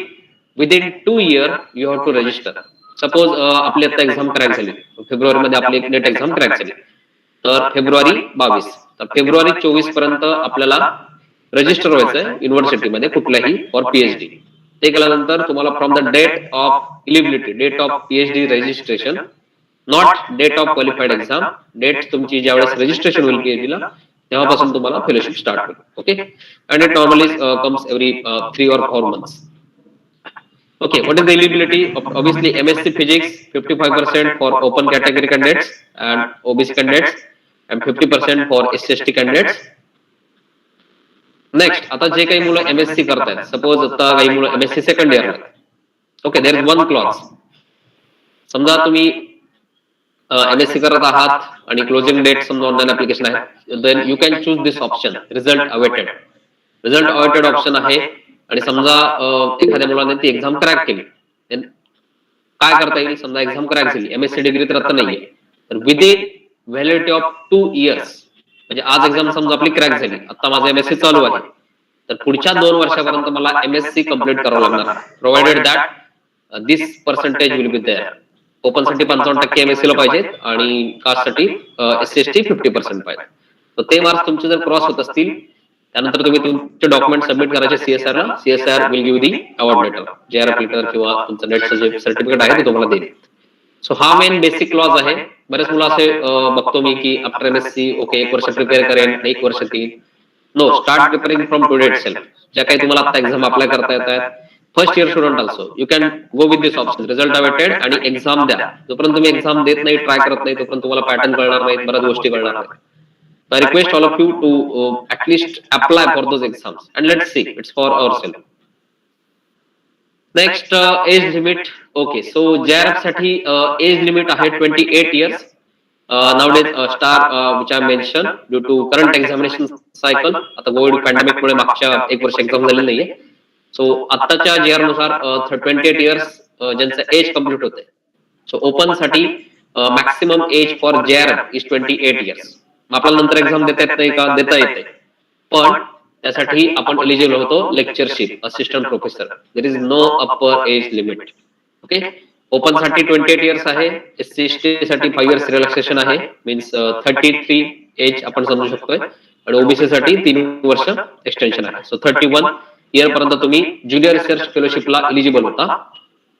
within 2 years you have to register. Suppose आपली आता एक्झाम क्रॅक झाली, फेब्रुवारी मध्ये आपली नेट एक्झाम क्रॅक झाली, तर फेब्रुवारी 22, तर फेब्रुवारी 24 पर्यंत आपल्याला रजिस्टर व्हायचंय युनिव्हर्सिटीमध्ये कुठल्याही फॉर PhD. ते केल्यानंतर तुम्हाला from the date of eligibility, date of PhD registration, not date of qualified exam, date तुमची ज्यावेळेस रजिस्ट्रेशन होईल PhD ला, तेव्हापासून तुम्हाला फेलोशिप स्टार्ट होईल. Okay, and it normally comes every 3 or 4 months. Okay, what is the eligibility? Obviously, MSc Physics 55% for open category candidates and OBC candidates, and 50% for SC/ST candidates. Next, आता जे काही मुलं MSc करतायत, suppose आता काही मुलं MSc second इयरला, okay, there is one clause. समजा तुम्ही MSc करत आहात आणि क्लोजिंग डेट समजा ऑनलाईन ऍप्लिकेशन आहे, then you can choose this option, result awaited. Result awaited option आहे. आणि समजा एखाद्या मुलाने ती एक्झाम क्रॅक केली, काय करता येईल, समजा एक्झाम क्रॅक झाली, MSc डिग्री तर आता नाहीये, तर विदिन व्हॅलिडिटी ऑफ 2 इयर्स, म्हणजे आज एक्झाम समजा आपली क्रॅक झाली, आता माझं MSc चालू आहे, तर पुढच्या 2 वर्षापर्यंत मला MSc कम्प्लीट करावं लागणार आहे, provided that this percentage will be there. Open साठी 55% MSc ला पाहिजेत आणि कास्ट साठी SC/ST 50% पाहिजे. तर ते मार्क्स तुमचे जर क्रॉस होत असतील, त्यानंतर तुम्ही तुमचे डॉक्युमेंट सबमिट करायचे CSR ला. CSR will give the award letter, JRF letter किंवा तुमचं नेटचं जे सर्टिफिकेट आहे ते तुम्हाला देईल. सो हा मेन बेसिक लॉज आहे. बरेच मुलं असे बघतो मी की आफ्टर MSc ओके 1 वर्ष प्रिपेअर करेन, 1 वर्ष 3. No, start preparing from today itself. ज्या काही तुम्हाला आता एक्झाम अप्लाय करता येत आहेत, first year student also you can go with this option, result awaited आणि एक्झाम द्या. जोपर्यंत तुम्ही एक्झाम देत नाही, ट्राय करत नाही, तोपर्यंत तुम्हाला पॅटर्न कळणार नाही, बऱ्याच गोष्टी कळणार नाही. I request all of you to at least apply for those exams and let's see, it's for ourselves. Next, age limit. Okay, so JRF साठी age limit आहे 28 years. Nowadays star which I mentioned due to current examination cycle, आता Covid pandemic मुळे मागच्या 1 वर्ष exam झालेली नाहीये. सो आताच्या JR नुसार 28 years ज्यांचं एज कम्प्लीट होते. सो ओपन साठी maximum age for JRF is 28 years. आपल्याला नंतर एक्झाम देता येत नाही का? देता येते, पण त्यासाठी आपण एलिजिबल होतो lectureship, assistant professor. There is no upper age limit. Okay, open साठी 28 इयर्स आहे, SC/ST साठी 5 इयर्स रिलॅक्सेशन आहे, मीन्स 33 एज आपण समजू शकतोय, आणि OBC साठी 3 वर्ष एक्सटेन्शन आहे. सो 31 इयर पर्यंत तुम्ही ज्युनियर रिसर्च फेलोशिपला एलिजिबल होता.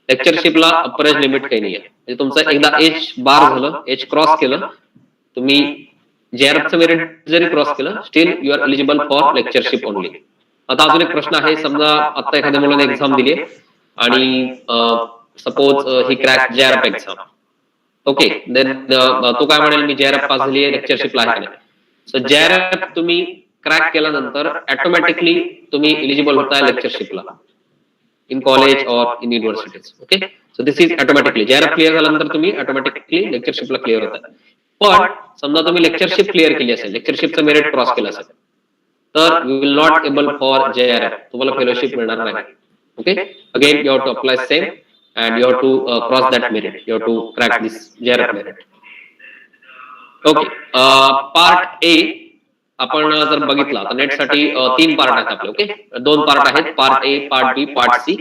लेक्चरशिपला अपर एज लिमिट काही नाहीये, म्हणजे तुमचं एकदा एज बार झालं, एज क्रॉस केलं, तुम्ही JRFचं मेरिट जरी क्रॉस केलं, still you are eligible for lectureship only. आता अजून एक प्रश्न आहे, समजा आता एखाद्या मुलाने एक्झाम दिली आणि suppose he crack JRF exam. Okay, then तो काय म्हणेल, मी JRF पास झाली आहे, लेक्चरशिपला आहे नाही. सो JRF तुम्ही क्रॅक केल्यानंतर ऑटोमॅटिकली तुम्ही एलिजिबल होताय लेक्चरशिपला इन कॉलेज और in universities. Okay, so this is automatically JRF clear झाल्यानंतर तुम्ही ऑटोमॅटिकली लेक्चरशिपला क्लिअर होताय. पण समजा तुम्ही लेक्चरशिप क्लिअर केली असेल, लेक्चरशिपचं मेरिट क्रॉस केलं असेल, तर you will not able for JRF, तुम्हाला फेलोशिप मिळणार नाही. Okay, again you have to apply same and you have to cross that merit, you have to crack this JRF merit. Okay, part A आपण जर बघितला तर नेटसाठी 3 part आहेत आपले. ओके, 2 पार्ट आहेत, part A, part B, part C.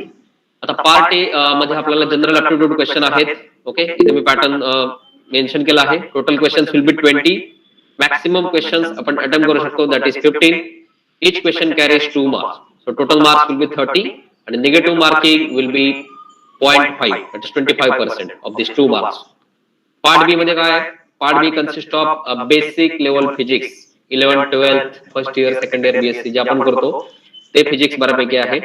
आता part A मध्ये आपल्याला जनरल ऍप्टिट्यूड क्वेश्चन आहेत. ओके, इथे मी पॅटर्न मेन्शन केला आहे. Total questions will be 20. Maximum questions आपण अटेम्प्ट करू शकतो, that is 15. Each question carries 2 marks. So total marks will be 30 आणि negative marking will be 0.5, that is 25% of this 2 marks. Part B मध्ये काय? Part B consist of basic level physics, 11th 12th first year second year BSc जे आपण करतो ते physics बऱ्यापैकी आहे.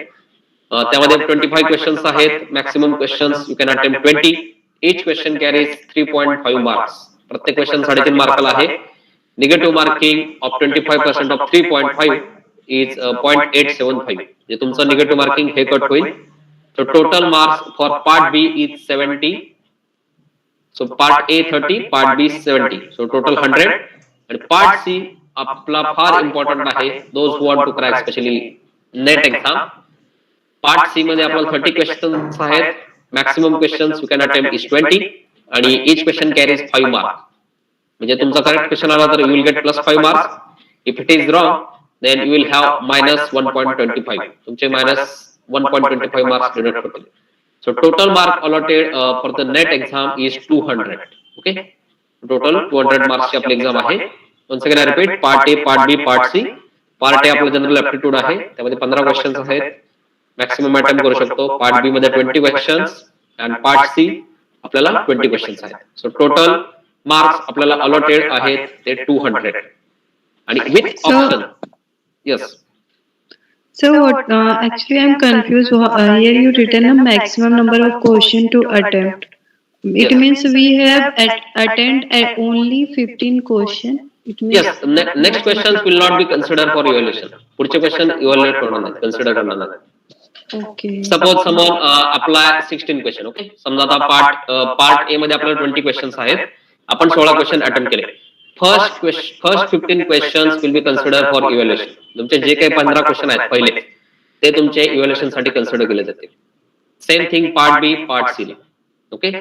त्यामध्ये 25 क्वेश्चन्स आहेत. Maximum questions you can attempt 20. each question carries 3.5 marks. प्रत्येक क्वेश्चन 3.5 मार्काला आहे. Negative marking of 25% of 3.5 is 0.875. म्हणजे तुमचं निगेटिव्ह मार्किंग हे कट होईल. So total marks for part B is 70. So part A 30, part B 70. So total 100. And part C आपला फार important आहे. Those who want to crack especially net exam. Part C मध्ये आपल्याला 30 questions आहेत. Maximum questions you can attempt is 20 आणि each question carries 5 marks. म्हणजे तुमचा correct question आला तर you will get plus 5 marks. If it is wrong, then you will have minus 1.25. तुमचे minus 1.25 marks deduct होतील. So total mark allotted for the net exam is 200. Okay, total 200 marks ची आपली exam आहे. Once again I repeat, part A, part B, part C. Part A आपलं general aptitude आहे, त्यामध्ये 15 questions आहेत. Maximum attempt करू शकतो. पार्ट बी मध्ये 20 क्वेश्चन्स आणि पार्ट सी आपल्याला 20 क्वेश्चन्स आहेत. सो टोटल मार्क्स आपल्याला अलॉटेड आहेत ते 200 आणि with option. Yes. So what? Actually, I'm confused. Here you written a maximum number of question to attempt. It Yes. means we have attend at only 15 question. It means Yes, next questions will not be considered for evaluation. पुढचे question evaluate करणार नाही, consider करणार नाही. okay. Suppose समोर apply 16 question. Okay, समजा आता part A मध्ये आपल्याला 20 क्वेश्चन्स आहेत. आपण 16 क्वेश्चन अटेम्प्ट केले. First 15 questions will be consider for evaluation. तुमचे जे काही 15 क्वेश्चन आहेत पहिले ते तुमचे इव्हॅल्युएशन साठी कन्सिडर केले जातील. Same thing part B, part C ला. Okay,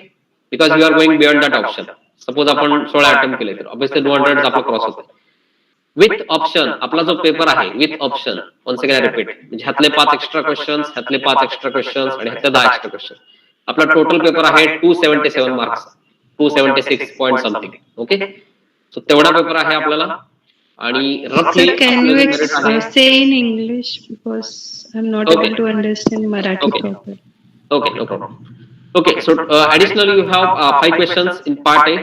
because you are going beyond that option. Suppose आपण 16 अटेम्प्ट केले तर ऑब्विसली 200 आपला क्रॉस होतो. विथ ऑप्शन आपला जो पेपर आहे with option once again repeat म्हणजे ह्यातले 5 एक्स्ट्रा क्वेश्चन्स, ह्यातले 5 एक्स्ट्रा क्वेश्चन्स आणि ह्यातले 10 एक्स्ट्रा क्वेश्चन. आपला टोटल पेपर आहे 277 मार्क्स, 276 पॉइंट समथिंग. ओके, सो तेवढा पेपर आहे आपल्याला. आणि रफली Sir, can you say in English because I'm not Okay. able to understand Marathi Okay. properly. Okay, no problem. Okay, so additionally you have 5 questions in part A,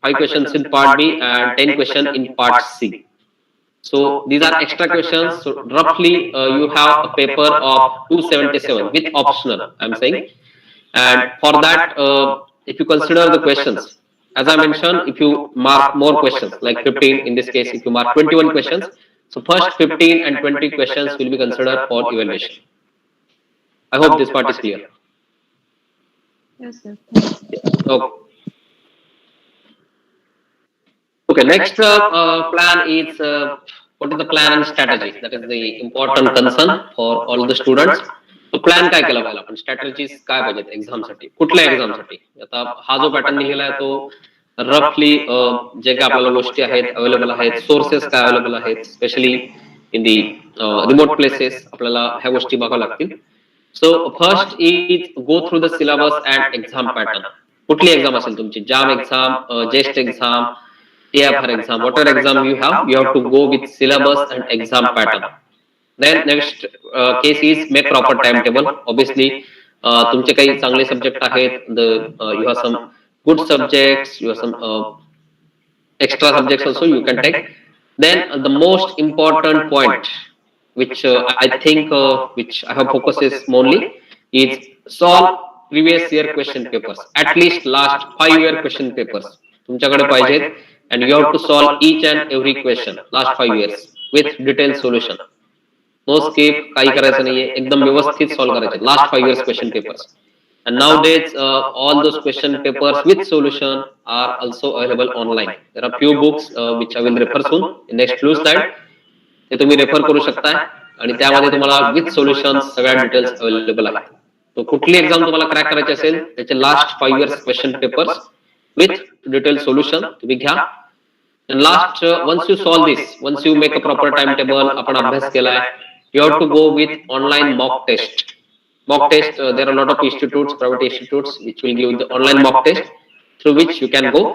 5 questions in part B, and 10 questions in part C. So these are extra questions. So roughly you have a paper of 277 with optional, I'm saying. And for that, if you consider the questions, as I mentioned, if you mark more questions, like 15 in this case, if you mark 21 questions, so first 15 and 20 questions will be considered for evaluation. I hope this part is clear. Yes, sir. Okay. Okay, next plan is what is the plan and strategy? That is the important concern for all the students. So plan काय केला पाहिजे आपण, strategies काय पाहिजेत exam साठी, कुठल्या exam साठी. आता हा जो पॅटर्न लिहिलेला आहे तो रफली जे काय आपल्याला गोष्टी आहेत अवेलेबल आहेत, सोर्सेस काय अवेलेबल आहेत, specially in the remote places आपल्याला ह्या गोष्टी बघाव्या लागतील. So first is go through the syllabus and exam pattern. कुठली एक्झाम असेल तुमची, JAM exam, JEST exam, AFR exam, whatever exam you have to go with syllabus and exam pattern. Then next case is make proper timetable. Obviously, तुमचे काही चांगले subject आहेत, you have some good subjects, you have some extra subjects also you can take. Then the most important point, which I think, which I have focuses mainly, is solve previous year question papers. At least last 5 year question papers तुमच्याकडे पाहिजेत. And you have to solve each and every question last 5 years with detailed solution. No skip, काही करायचं नाहीये, एकदम व्यवस्थित solve करायचे last 5 years question papers. And nowadays all those question papers with solution are also available online. There are few books which I will refer soon in next few slide. ते तुम्ही refer करू शकताय आणि त्यामध्ये तुम्हाला with solution सगळ्या details available आहेत. तो कुठली एक्झाम तुम्हाला क्रॅक करायची असेल त्याचे last 5 years question papers with detailed solution तुम्ही घ्या. And last once you solve this, once you make a proper timetable, आपण अभ्यास केलाय, you have to go with online mock test. Mock test, there are a lot of institutes, private institutes which will give the online mock test through which you can go.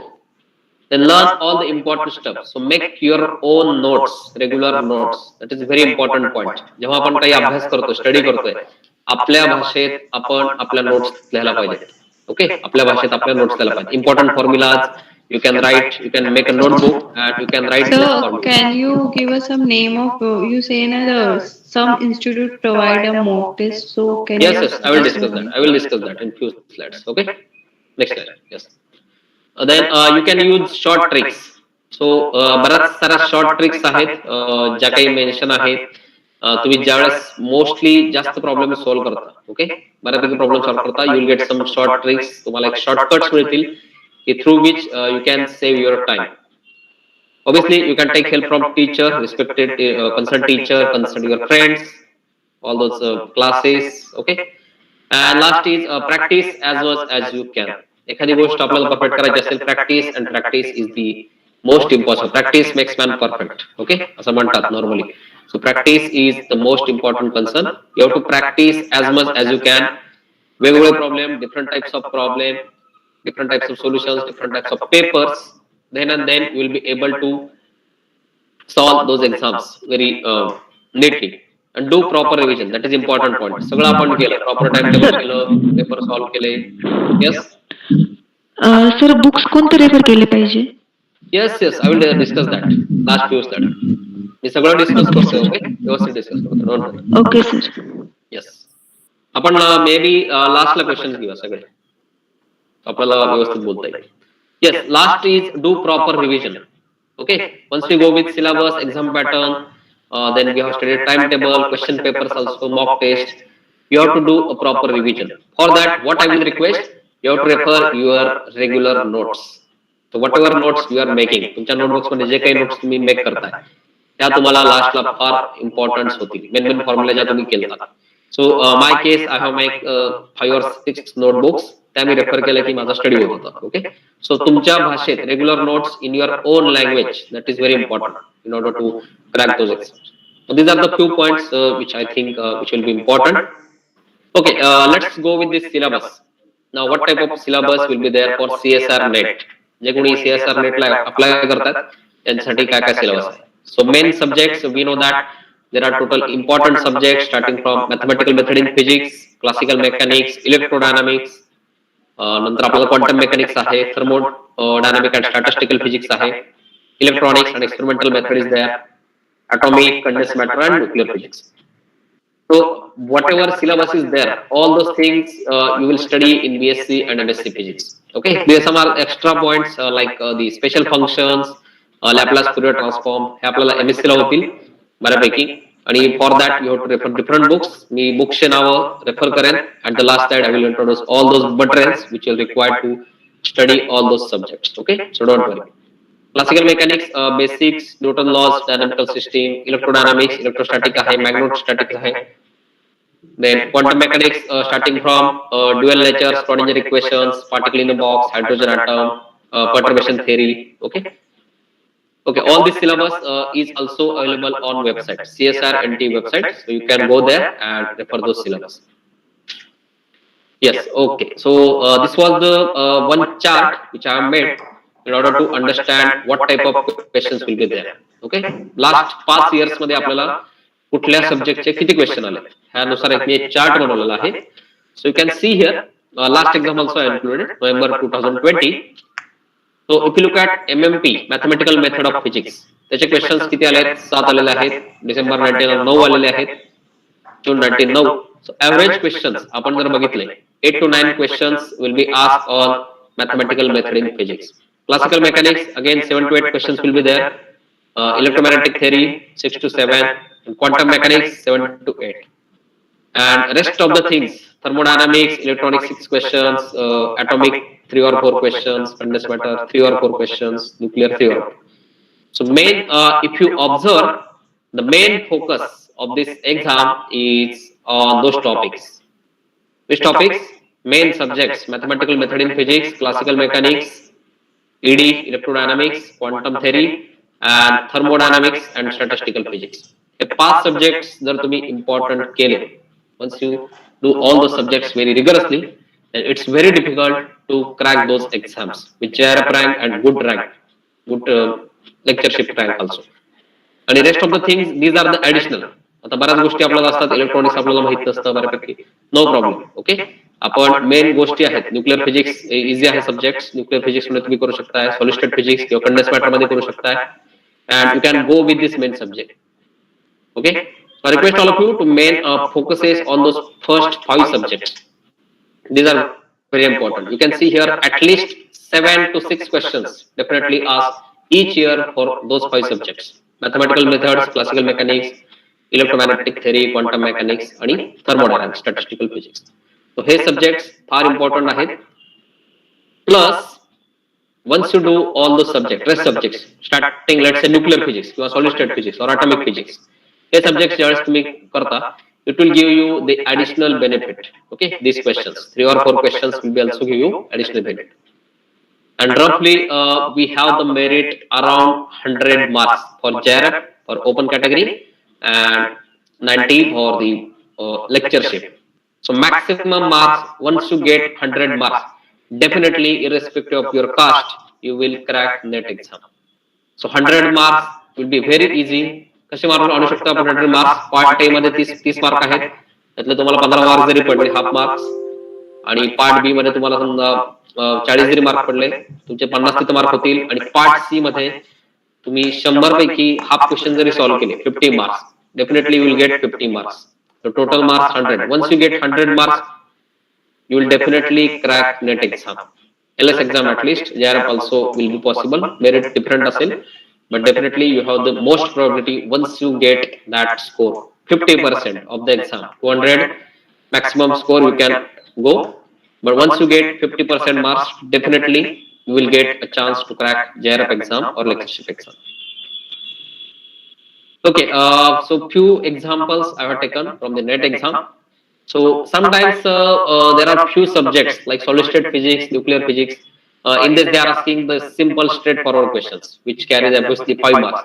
Then learn all the important stuff. So make your own notes, regular notes. That is very important point. जेव्हा आपण काही अभ्यास करतो, study करतोय, आपल्या भाषेत आपण आपल्या नोट्स लिहायला पाहिजे. ओके, आपल्या भाषेत आपल्या नोट्स लिहायला पाहिजे. Important formulas you can write, you can make a notebook and you can write this So, formula. can you give us some name of you say that some institute provide a mock test? So, can Yes, you yes, I will suggest discuss that. one? I will discuss that in few slides. Okay, next slide. Yes. Then you can use short tricks. So बऱ्याच साऱ्या short tricks आहेत ज्या काही mention आहेत. तुम्ही ज्यावेळेस mostly जास्त problem solve करता, ओके, बऱ्यापैकी प्रॉब्लेम सॉल्व्ह करता, you will get some short tricks. तुम्हाला एक शॉर्टकट्स मिळतील through which you can save your time. Obviously, you can take help from teacher, respected concerned teacher, concerned your friends, all those classes. Okay, and last is practice as much as you can. एखादी गोष्ट आपल्याला perfect करायची असेल, practice and practice is the most important. Practice makes man perfect. Okay, असं म्हणतात normally. So practice is the most important concern. You have to practice as much as you can. वेगवेगळे problem, different types of problem, different types of solutions, different types of papers. Then and then you will be able to solve those exams very neatly and do proper revision. That is important point. सगळं आपण केलं, proper timetable केलं, paper solve केले. Yes. Sir books कोणते refer केले पाहिजे? Yes, yes, I will discuss that last few slide. मी सगळं discuss करतोय. ओके, व्यवस्थित डिस्कस करतो. Don't worry. Okay sir. Yes, आपण मे बी लास्टला क्वेश्चन घेऊया सगळे, आपल्याला व्यवस्थित बोलता येईल. Yes, last is do proper revision. Okay, once we go with syllabus, exam pattern, then we have studied timetable, question papers also, mock test, you have to do a proper revision. For that, what I will request, you have to refer your regular notes. So whatever notes you are making, तुमच्या notebooks मध्ये जे काही notes तुम्ही make करताय त्या तुम्हाला लास्टला फार importance होतील. Main formula ज्या तुम्ही केल्या. So my case, I have make 5 or 6 notebooks त्या मी रेफर केल्या की माझा स्टडी होत होता. ओके, सो तुमच्या भाषेत regular notes in your own language, that is very important in order to crack those exams. So these are the few points which I think which will be important. Okay, let's go with this syllabus. Now, what type of syllabus will be there for CSR NET? जे कोणी CSR NET ला apply करतात त्यांच्यासाठी काय काय syllabus आहे. So main subjects, we know that there are total important subjects starting from mathematical method in physics, classical mechanics, electrodynamics, नंतर आपल्याला quantum mechanics आहे, thermodynamic and statistical physics आहे, electronics and experimental method is there, atomic, condensed matter, and nuclear physics. So whatever syllabus is there, all those things you will study in BSc and MSc physics. Okay, there are some extra points like the special functions, Laplace Fourier transform. हे आपल्याला MSc ला होतील बऱ्यापैकी. आणि for that you have to refer different books. Me books चे नाव refer करेन. At the last slide I will introduce all those materials which you will require to study all those subjects. Okay, so don't worry. Classical mechanics, basics, Newton laws, dynamical system, electrodynamics, electrostatic आहे, magnetostatic आहे. Then quantum mechanics, starting from dual nature, Schrodinger equations, particle in a box, hydrogen atom, perturbation theory. Okay, okay. All this syllabus is also available on website, CSR NT website, so you can go there and refer those syllabus. Yes, okay. So this was the one chart which I have made in order to understand what type of questions will be there. Okay, last 5 years मध्ये आपल्याला कुठल्या सब्जेक्टचे किती question आले ह्यानुसार एक मी एक chart बनवलेला आहे. So you can see here last exam also included November 2020. So if you look at MMP mathematical method of physics, त्याचे क्वेश्चन्स किती आले आहेत? 7 आलेले आहेत. डिसेंबर 19 9 आलेले आहेत. जून 19 9. सो ॲव्हरेज क्वेश्चन्स आपण जर बघितले 8 to 9 questions will be asked on mathematical method in physics. Classical mechanics, again 7 to 8 questions will be there. Electromagnetic theory 6 to 7, and quantum mechanics 7 to 8. And rest of the things, thermodynamics, electronics 6 questions, atomic 3 or 4 questions, condensed matter 3 or 4 questions, nuclear 3 or 4. So main, if you observe, the main focus of this exam is on those topics. Which topics? Main subjects: mathematical method in physics, classical mechanics, ED, electrodynamics, quantum theory, and thermodynamics and statistical physics. हे 5 subjects जर तुम्ही important केले, once you do all those subjects very rigorously, then it's very difficult to crack those exams with JRF rank and good rank, good lectureship rank also. आणि rest of the things, these are the additional. आता बऱ्याच गोष्टी आपल्याला असतात, electronics आपल्याला माहित नसतं बऱ्यापैकी, नो प्रॉब्लेम. ओके, आपण मेन गोष्टी आहेत. न्यूक्लिअर फिजिक्स इझी आहे सब्जेक्ट. न्यूक्लिअर फिजिक्स मध्ये तुम्ही करू शकताय, सॉलिड स्टेट फिजिक्स किंवा कंडेन्स मॅटर मध्ये करू शकताय, and you can go with this main subject. Okay, I request all of you to main focuses on those first 5 subjects. These are very important. You can see here at least 7 to 6 questions definitely asked each year for those 5 subjects: mathematical methods, classical mechanics, electromagnetic theory, quantum mechanics आणि thermodynamics, statistical physics. सो हे subjects फार important आहेत. Plus once you do all the subject, rest subjects starting let's say nuclear physics किंवा solid state physics और atomic physics, हे subjects ज्यावेळेस तुम्ही करता, it will give you the additional benefit. Okay, this questions 3 or 4 questions will be also give you additional benefit. And roughly we have the merit around 100 marks for JRF for open category and 90 for the lectureship. So maximum marks, once you get 100 marks, definitely irrespective of your caste, you will crack NET exam. So 100 marks will be very easy. कसे marks आणू शकतो आपण 100 marks? Part A मध्ये 30 mark आहेत, त्यातले तुम्हाला 15 mark जरी पडले half marks, आणि पार्ट बी मध्ये तुम्हाला समजा 40 जरी मार्क पडले, तुमचे 50 तिथे मार्क होतील. आणि पार्ट सी मध्ये तुम्ही 100 पैकी हाफ क्वेश्चन जरी सॉल्व केले, 50 marks, definitely you will get 50 marks. So total marks 100. Once you get 100 marks, you will definitely crack NET exam. LS exam at least, JRF also will be possible. Merit different asil, but definitely you have the most probability once you get that score. 50% of the exam, 200 maximum score you can go. But once you get 50% marks, definitely you will get a chance to crack JRF exam or lectureship exam. Okay, so few examples I have taken from the NET exam. So sometimes there are few subjects like solid state physics, nuclear physics. In this, they are asking the simple, straightforward questions, which carries obviously 5 marks.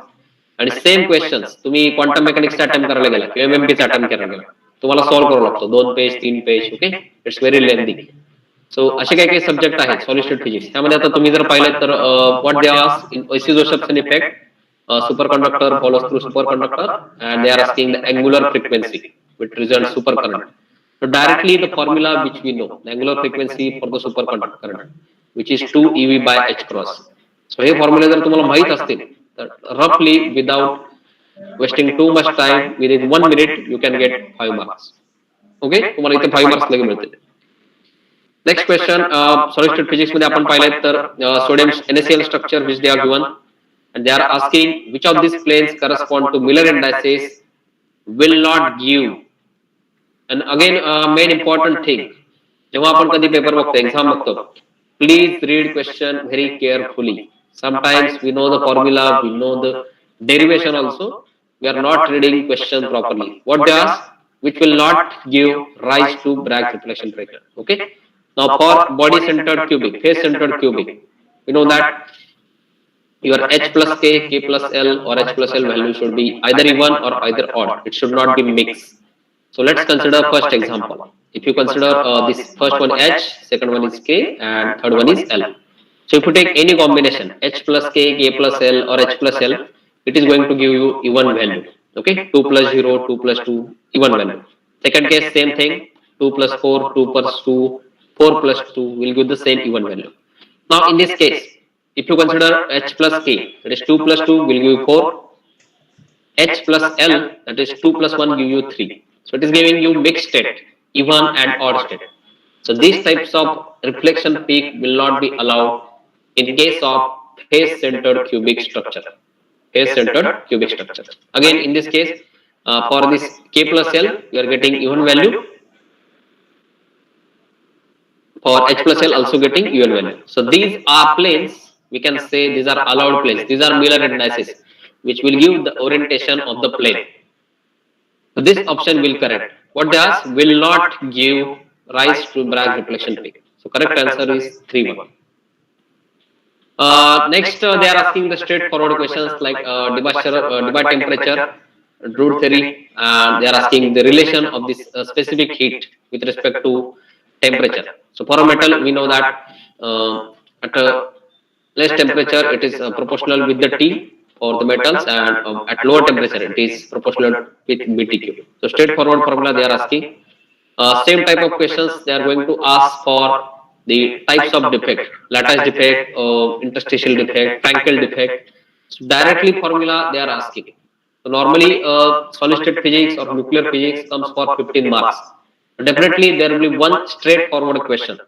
आणि same questions तुम्ही quantum मेकॅनिक्सचा attempt करायला गेला किंवा एमएमपीचा attempt करायला गेला तुम्हाला solve करावं लागतो 2 page 3 page. Okay, it's very lengthy. So असे काही काही सब्जेक्ट आहेत सॉलिड स्टेट फिजिक्स. त्यामध्ये आता तुम्ही जर पाहिलं तर what they ask in AC Josephson effect, superconductor follows through superconductor, and they are asking the angular frequency which results supercurrent. So directly the formula which we know, the angular frequency for the superconductor current, which is 2 ev by h cross. So हे formula जर तुम्हाला माहित असतील तर roughly without wasting too much time, within 1 minute you can get 5 marks. Okay, तुम्हाला इथे 5 marks लगे मिळतील. Next question, solid state physics मध्ये आपण पाहिलं तर sodium NaCl structure which they are given, and they are asking which of these planes correspond to Miller indices will not give. And again main important thing, जेव्हा आपण कधी paper बघतो exam बघतो, please read question very carefully. Sometimes we know the formula, we know the derivation also, we are not reading question properly. What they ask, which will not give rise to Bragg reflection pressure. Okay, now for body centered cubic, face centered cubic, we know that your h plus k, k plus l or h plus l value should be either even or either odd. It should not be mixed. So let's consider first example. If you consider this first one h, second one is k, and third one is l. So if you take any combination h plus k, k plus l or h plus l, it is going to give you even value. Okay, 2 plus 0, 2 plus 2, even value. Second case, same thing, 2 plus 4, 2 plus 2, 4 plus 2 will give the same even value. Now in this case, if you consider h plus k, that is 2 plus 2 will give you 4. H plus L, that is 2 plus 1 give you 3. So it is giving you mixed state, even and odd state. So these types of reflection peak will not be allowed in case of face-centered cubic structure. Face-centered cubic structure. Again, in this case, for this k plus L, you are getting even value. For h plus L also getting even value. So these are planes, we can say these are allowed planes. These are Miller indices, which will give the orientation of the plane. So this option will correct. What they ask will not give rise to Bragg reflection peak. So correct answer is 3-1. Next, they are asking the straightforward questions like Debye temperature, Drude theory, and they are asking the relation of this specific heat with respect to temperature. So for a metal, we know that at a less temperature, it is proportional with the T for the metals, and at lower temperature, it is proportional with BTQ. So straightforward formula they are asking. Same type of questions they are going to ask for the types of defect, lattice defect, interstitial defect, Frankel defect. So directly formula they are asking. So normally solid state physics or nuclear physics comes for 15 marks. Definitely there will be one straightforward question.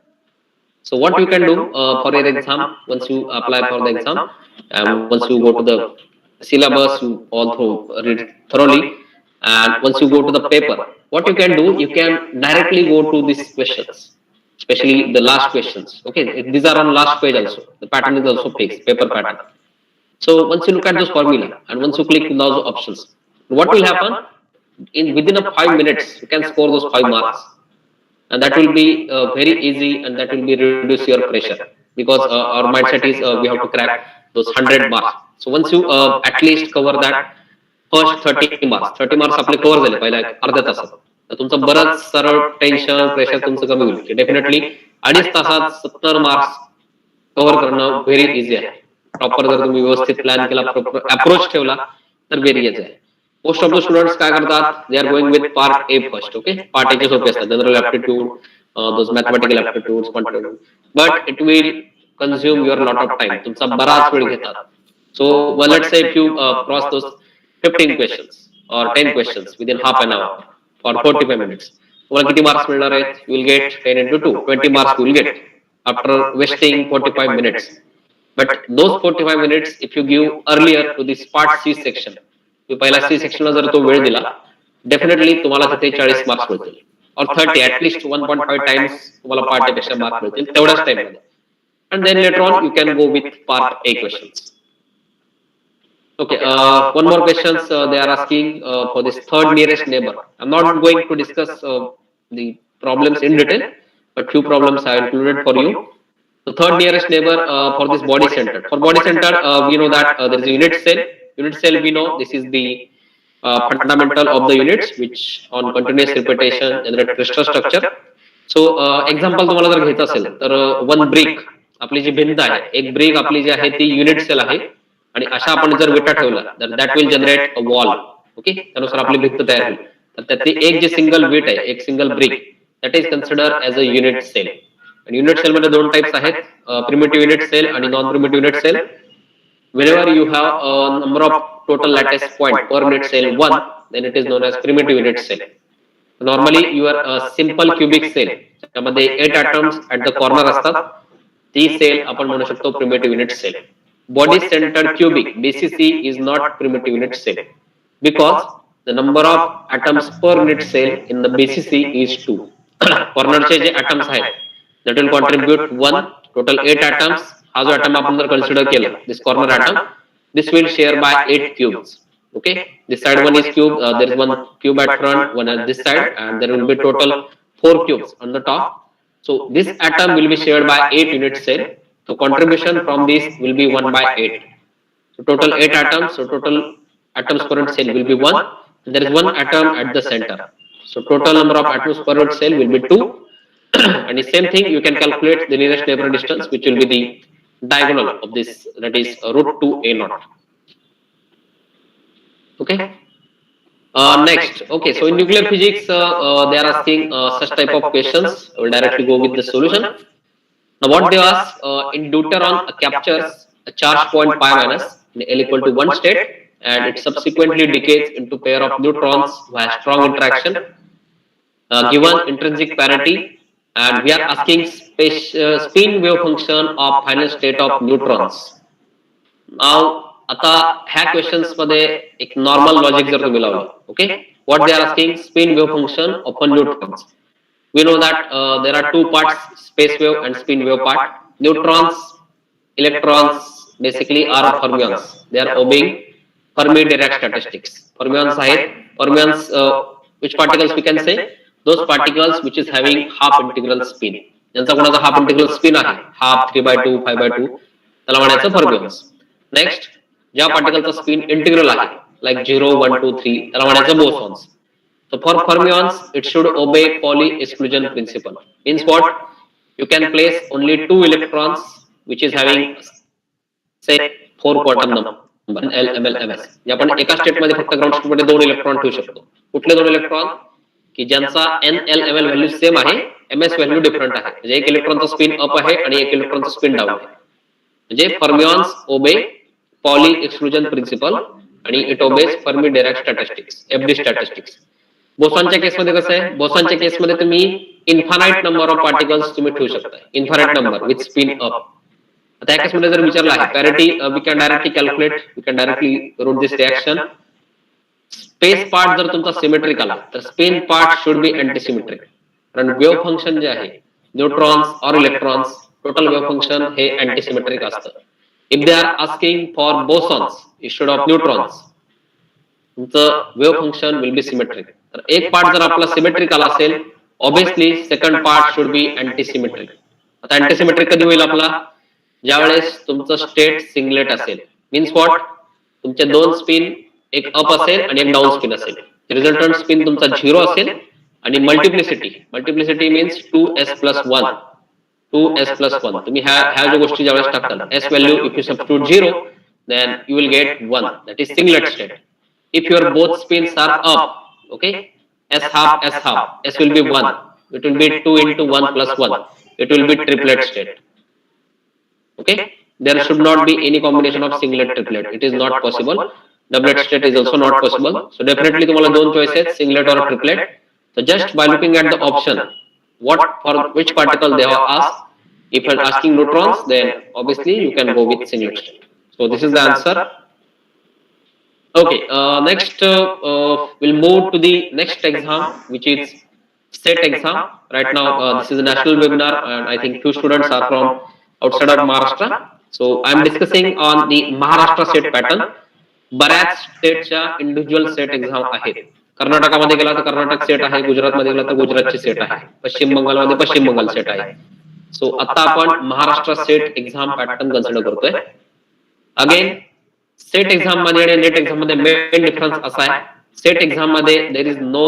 So what you can do for your exam, once you apply for the exam, and once you go to the syllabus, you also read thoroughly, and once you go to the paper, what you can do, you can directly go to these questions, especially the last questions. Okay, these are on last page also. The pattern is also fixed, paper pattern. So once you look at those formula and once you click those options, what will happen? Within a 5 minutes, you can score those 5 marks. And that will be very easy, and that will be reduce your pressure, because our mindset is we have to crack those 100 marks. So once you at least cover that first 30 marks, 30 marks आपले cover झाले पहिल्या अर्ध्या तासात, तर तुमचं बरंच सरळ tension pressure तुमचं कमी होईल. डेफिनेटली 2.5 तासात 70 मार्क्स कव्हर करणं व्हेरी इझी आहे. प्रॉपर जर तुम्ही व्यवस्थित प्लॅन केला, प्रॉपर अप्रोच ठेवला तर व्हेरी इझी आहे. मोस्ट ऑफ द स्टुडंट्स काय करतात, they are going with part A first. Okay, part A चे सोपे असतात, general aptitude, those mathematical aptitudes, quantitative, but it will consume your lot of time. तुमचा बराच वेळ घेतात. So let's say if you cross those 15 questions or 10 questions within half an hour for 45 minutes, तुम्हाला किती marks मिळणार आहेत? You will get 10 into 2, 20 marks you will get after wasting 45 minutes. But those 45 minutes, if you give earlier to this part C section, तुम्ही पहिला C section ला जर तो वेळ दिला, डेफिनेटली तुम्हाला तिथे 40 मार्क्स मिळतील, or 30, at least 1.5 times तुम्हाला पार्ट ए पेक्षा मार्क्स मिळतील तेवढ्याच टाइम मध्ये. And then later on you can go with part A questions. Okay, one more questions they are asking for this third nearest neighbor. I'm not going to discuss the problems in detail, but few problems I included for you. The third nearest neighbor for this body center. For body center, we know that there is a unit cell. Unit cell, we know this is the fundamental of the units, which on continuous repetition generate crystal structure. So example तुम्हाला जर घ्यायचं असेल तर one brick आपली जी भिंत आहे, एक brick आपली जी आहे ती युनिट सेल आहे आणि अशा आपण जर विटा ठेवला तर that will generate a wall. Okay, त्यानुसार आपली भिंत तयार होईल. तर त्यातली एक जी सिंगल विट आहे, एक single brick, that is consider as a unit cell. आणि युनिट सेल मध्ये दोन टाइप्स आहेत, प्रिमिटिव्ह युनिट सेल आणि non primitive unit cell. Whenever you have a number of total lattice point per unit cell 1, then it is known as primitive unit cell. Normally your simple cubic cell त्यामध्ये 8 atoms at the corner असतात, ती cell आपण म्हणू शकतो primitive unit cell. Body centered cubic BCC is not primitive unit cell because the number of atoms per unit cell in the BCC is 2. कॉर्नरचे J atoms आहेत that will contribute 1, total 8 atoms. हा जो atom आपण जर consider केला, this corner atom, this will share by 8 cubes. Okay, this side one is cube, there is one cube at front, one at this side, and there will be total 4 cubes on the top. So this atom will be shared by 8 unit cell. So contribution from this will be 1 by 8. So total 8 atoms. So total atoms per unit cell will be 1. And there is one atom at the center. So total number of atoms per unit cell will be 2. And the same thing you can calculate the nearest neighbor distance, which will be the diagonal of this, that is root 2 a naught. Okay. Next, okay, so in nuclear physics they are asking such type of questions. I will directly go with the solution. Now what they ask, in deuteron captures a charge point pi minus in L equal to 1 state, and it subsequently decays into pair of neutrons who have strong interaction, given intrinsic parity, and we are asking spin wave function of final state of neutrons. Now आता ह्या questions मध्ये एक normal logic जर तुम्ही लावलं, okay, what they are asking, spin wave function of neutrons. We know that there are two parts, space wave and spin wave part. Neutrons, electrons basically are fermions. They are obeying Fermi Dirac statistics. Fermions आहेत. Fermions which particles we can say, those particles which is having half integral spin. ज्यांचा कोणाचा half integral spin आहे, half 3/2 5/2, त्याला म्हणायचं fermions. Next, ज्या पार्टिकलचा spin integral आहे, like 0 1 2 3, त्याला म्हणायचं bosons. So for fermions it should obey Pauli exclusion principle. Means what? You can place only 2 electrons which is having say 4 quantum number L ml ms. जे आपण एका state मध्ये फक्त ground state मध्ये 2 electron ठेवू शकतो. कुठले 2 इलेक्ट्रॉन? की ज्यांचा n l ml value same आहे, ms व्हॅल्यू डिफरंट आहे. म्हणजे एक इलेक्ट्रॉनचा स्पिन अप आहे आणि एक इलेक्ट्रॉनचा स्पिन डाऊन आहे. म्हणजे fermions obey Pauli exclusion principle आणि it obeys Fermi Dirac statistics, FD statistics. बोसॉनच्या केसमध्ये कसं आहे, बोसॉनच्या केसमध्ये तुम्ही इन्फानाइट नंबर ऑफ पार्टिकल्स तुम्ही ठेवू शकता, infinite number with spin up. आता या केसमध्ये जर विचारलं आहे parity, we can directly calculate, we can directly route this reaction. Space part जर तुमचा सिमेट्रिक आला तर spin part should be antisymmetric. कारण वेव्ह फंक्शन जे आहे, न्यूट्रॉन्स और इलेक्ट्रॉन्स, टोटल वेव्ह फंक्शन हे अँटीसिमेट्रिक असतं. If they are asking for bosons instead of neutrons, the wave function will be symmetric. तर एक पार्ट जर आपला सिमेट्रिक आला असेल, obviously second part should be antisymmetric. आता अँटीसिमेट्रिक कधी होईल आपला? ज्यावेळेस तुमचं स्टेट सिंगलेट असेल. Means what? तुमचे 2 स्पिन, एक अप असेल आणि एक डाऊन स्पिन असेल. रिझल्टंट स्पिन तुमचा 0 असेल आणि मल्टिप्लिसिटी मीन्स 2s+1. 2s+1. तुम्ही ह्या ज्या गोष्टी ज्यावेळेस टाकताल, s value if you substitute 0, then you will get 1, that is singlet state. If your both spins are up, okay, s half, s will be 1, it will be 2 into 1 plus 1, it will be triplet state. Okay, there should not be any combination of singlet triplet, it is not possible. Doublet state is also not possible. So definitely तुम्हाला 2 choices, singlet or triplet. So just by looking at the option, what for which particle they have asked, if you are asking neutrons, then obviously you can go with singlet state. So this is the answer. Okay, next we'll move to the next exam, which is SET exam. Right now this is a national webinar and I think few students are from outside of Maharashtra. So I am discussing on the Maharashtra SET pattern. बऱ्याच स्टेटच्या individual set exam आहेत. कर्नाटकामध्ये गेला तर Karnataka set आहे, गुजरातमध्ये गेला तर गुजरातची set आहे, पश्चिम बंगालमध्ये पश्चिम बंगाल सेट आहे. सो आता आपण Maharashtra SET exam pattern consider करतोय. अगेन सेट एक्झाम मध्ये आणि नेट एक्झाम मध्ये मेन डिफरन्स असा आहे, सेट एक्झाम मध्ये there is no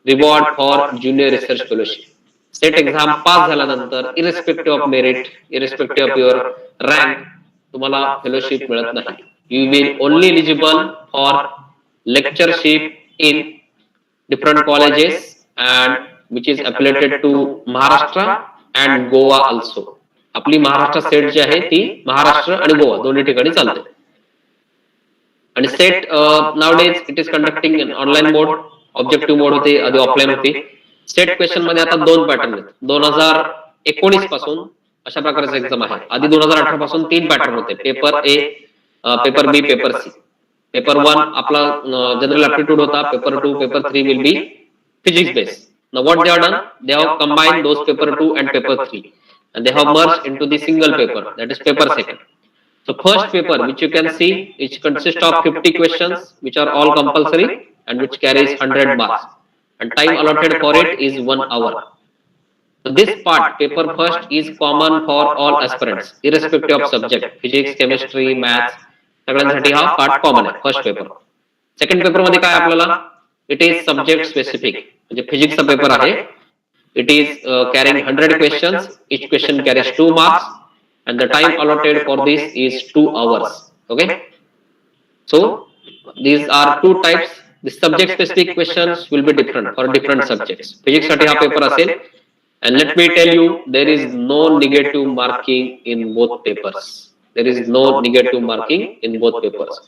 reward for junior research fellowship. SET exam pass झाल्यानंतर irrespective of merit, irrespective of your rank, तुम्हाला fellowship मिळत नाही. You will only eligible for lectureship in different colleges and which is affiliated to Maharashtra and Goa also. आपली Maharashtra set जी आहे ती महाराष्ट्र आणि गोवा दोन्ही ठिकाणी चालते. आणि set nowadays it is conducting in online mode, objective mode होते, आधी ऑफलाईन होती. सेट क्वेश्चन मध्ये आता दोन पॅटर्न आहेत. 2019 पासून अशा प्रकारचे एक्झाम आहे. आधी 2018 पासून 3 पॅटर्न होते, paper A, paper B, paper C. Paper 1 आपला जनरल ऍप्टिट्यूड होता, paper 2, paper 3 will be physics based. Now what they have done, they have combined those paper 2 and paper 3 and they have merged into the single paper, that is paper second. So first paper which you can see, which consists of 50 questions which are all compulsory and which carries 100 marks and time allotted for it is 1 hour. So this part, paper first, is common for all aspirants irrespective of subject, physics, chemistry, maths, सगळ्यांसाठी हा part common आहे first paper. Second paper मध्ये काय आपल्याला, it is subject specific, म्हणजे फिजिक्सचा paper आहे. It is carrying 100 questions, etch question carries 2 marks and the time allotted for this is 2 hours. Okay, so these are two types. The subject specific questions will be different for different subjects. Physics साठी हा paper असेल and let me tell you, there is no negative marking in both papers. There is no negative marking in both papers.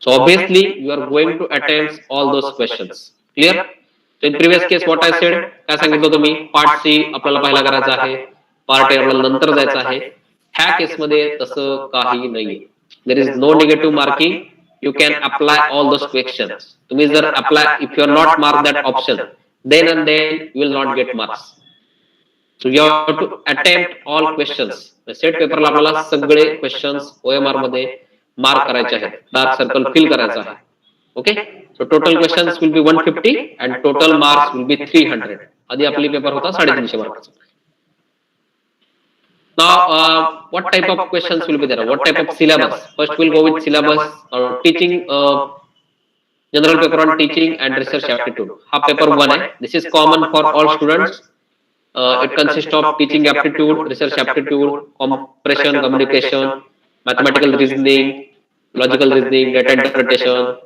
So obviously you are going to attempt all those questions. Clear? So in previous case what I said, काय सांगितलं होतं मी, part सी आपल्याला पहिला करायचा आहे, part ए आपल्याला नंतर जायचं आहे. ह्या केस मध्ये तसं काही नाहीये. There is no negative marking. You can apply all those questions. तुम्ही जर apply, if you are not marked that option, then and then you will not get marks. So you have to attempt all questions. Set पेपरला आपल्याला सगळे questions OMR मध्ये mark करायचे आहेत, dark circle fill करायचा आहे. Okay, so total questions will B 150 and total marks will B 300. आधी आपली पेपर होता 350 मार्काचा. Now, what type of questions will be there? What type of syllabus? First, we'll go with syllabus or teaching. General paper on teaching and research aptitude. Ha paper 1 hai. This is common for all students. It consists of teaching aptitude, research aptitude, compression, communication, mathematical reasoning, logical reasoning, data interpretation,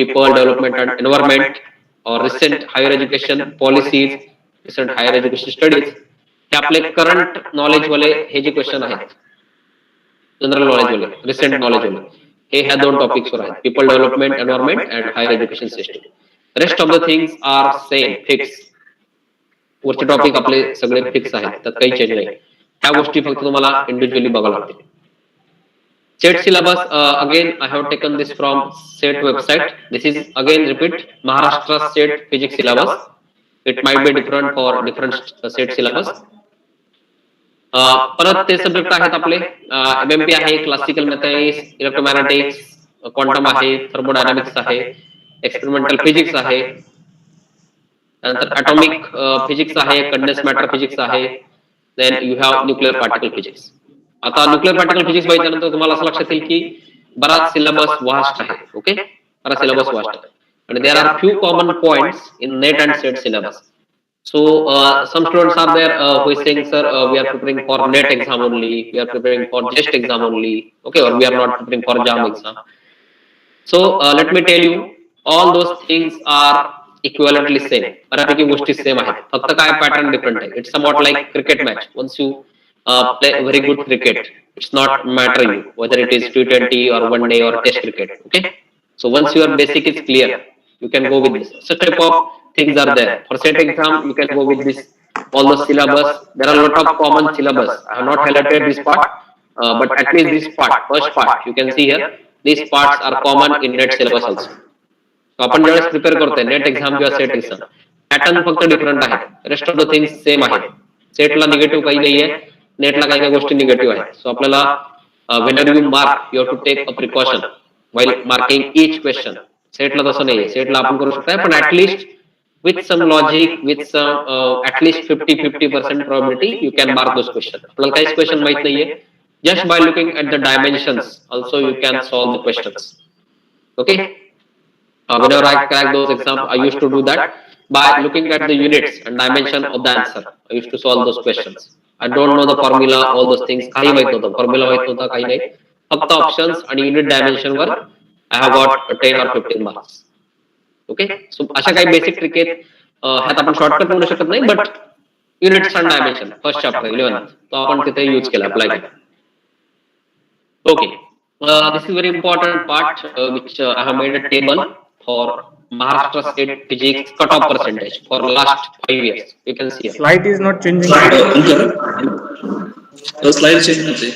people development and environment, or recent higher education policies, recent higher education studies. हे आपले current knowledge वाले हे जे question आहेत, general knowledge वाले, recent knowledge वाले, हे ह्या दोन टॉपिक्स वर आहेत, people development, environment and higher education system. Rest of the things are same, fix. वरचे टॉपिक आपले सगळे फिक्स आहेत, त्यात काही चेंज नाही. ह्या गोष्टी फक्त तुम्हाला इंडिव्हिज्युअली बघायला लागतील. Set syllabus, again I have taken this from set website. This is again repeat Maharashtra state physics syllabus. It might be different for different state syllabus. परत ते सब्जेक्ट आहेत आपले, MMP आहे, क्लासिकल मेथड्स, इलेक्ट्रोमॅग्नेटिक्स, क्वांटम आहे, thermodynamics आहे, experimental physics आहे, त्यानंतर atomic physics आहे, कंडेन्स मॅटर फिजिक्स आहे, then you have nuclear particle physics. आता न्यूक्लिअर पार्टिकल फिजिक्स बघितल्यानंतर तुम्हाला असं लक्षात येईल की बराच सिलेबस वास्ट आहे. ओके, बराच सिलेबस वास्ट आहे आणि there are few common points in NET and SET syllabus. So some students are there who is saying, sir, we are preparing for net exam only, we are preparing for just exam only, okay, or we are not preparing for JAM exam. So let me tell you, all those things are equivalently same. बऱ्यापैकी गोष्टी same आहेत, फक्त काय pattern different आहे. It's somewhat like cricket match. Once you play very good cricket, it's not matter you whether it is T20 or one day or test cricket. Okay, so once your basic is clear, you can go with this. Such type of things are there. For set exam, you can go with this, all the syllabus. There are a lot of common syllabus. I have not highlighted this part, but at least this part, first part, you can see here, these parts are common in net syllabus also. So आपण ज्यावेळेस prepare करतोय net exam किंवा set exam, pattern फक्त different आहे, rest of the things same आहे. सेटला negative काही नाहीये, नेटला काही काही गोष्टी निगेटिव्ह आहेत. सो आपल्याला whenever you mark, you have to take a precaution while marking each question. सेटला तसं नाहीये. सेटला आपण करू शकता, पण at least with some logic, with some at least 50% probability, you can mark those questions. आपल्याला काहीच क्वेश्चन माहित नाहीये, just by looking at the dimensions, also you can solve the questions. Okay. Whenever I crack those exams, I used to do that by looking at the units and dimension of the answer. I used to solve those questions. I don't know the formula, all those things. काही माहित नव्हतं, formula माहित नव्हता, काही नाही. फक्त options आणि unit dimension वर I have got 10 or 15 marks. Okay. So अशा काही बेसिक ट्रिक आहेत. ह्यात आपण शॉर्टकट म्हणू शकत नाही, but units and dimension first chapter 11 तो आपण तिथे यूज केला, अप्लाय केला. Okay. This is very important part which I have made a table for Maharashtra State Physics cutoff percentage for last 5 years. You can see it. Slide is not changing. Slide change होते.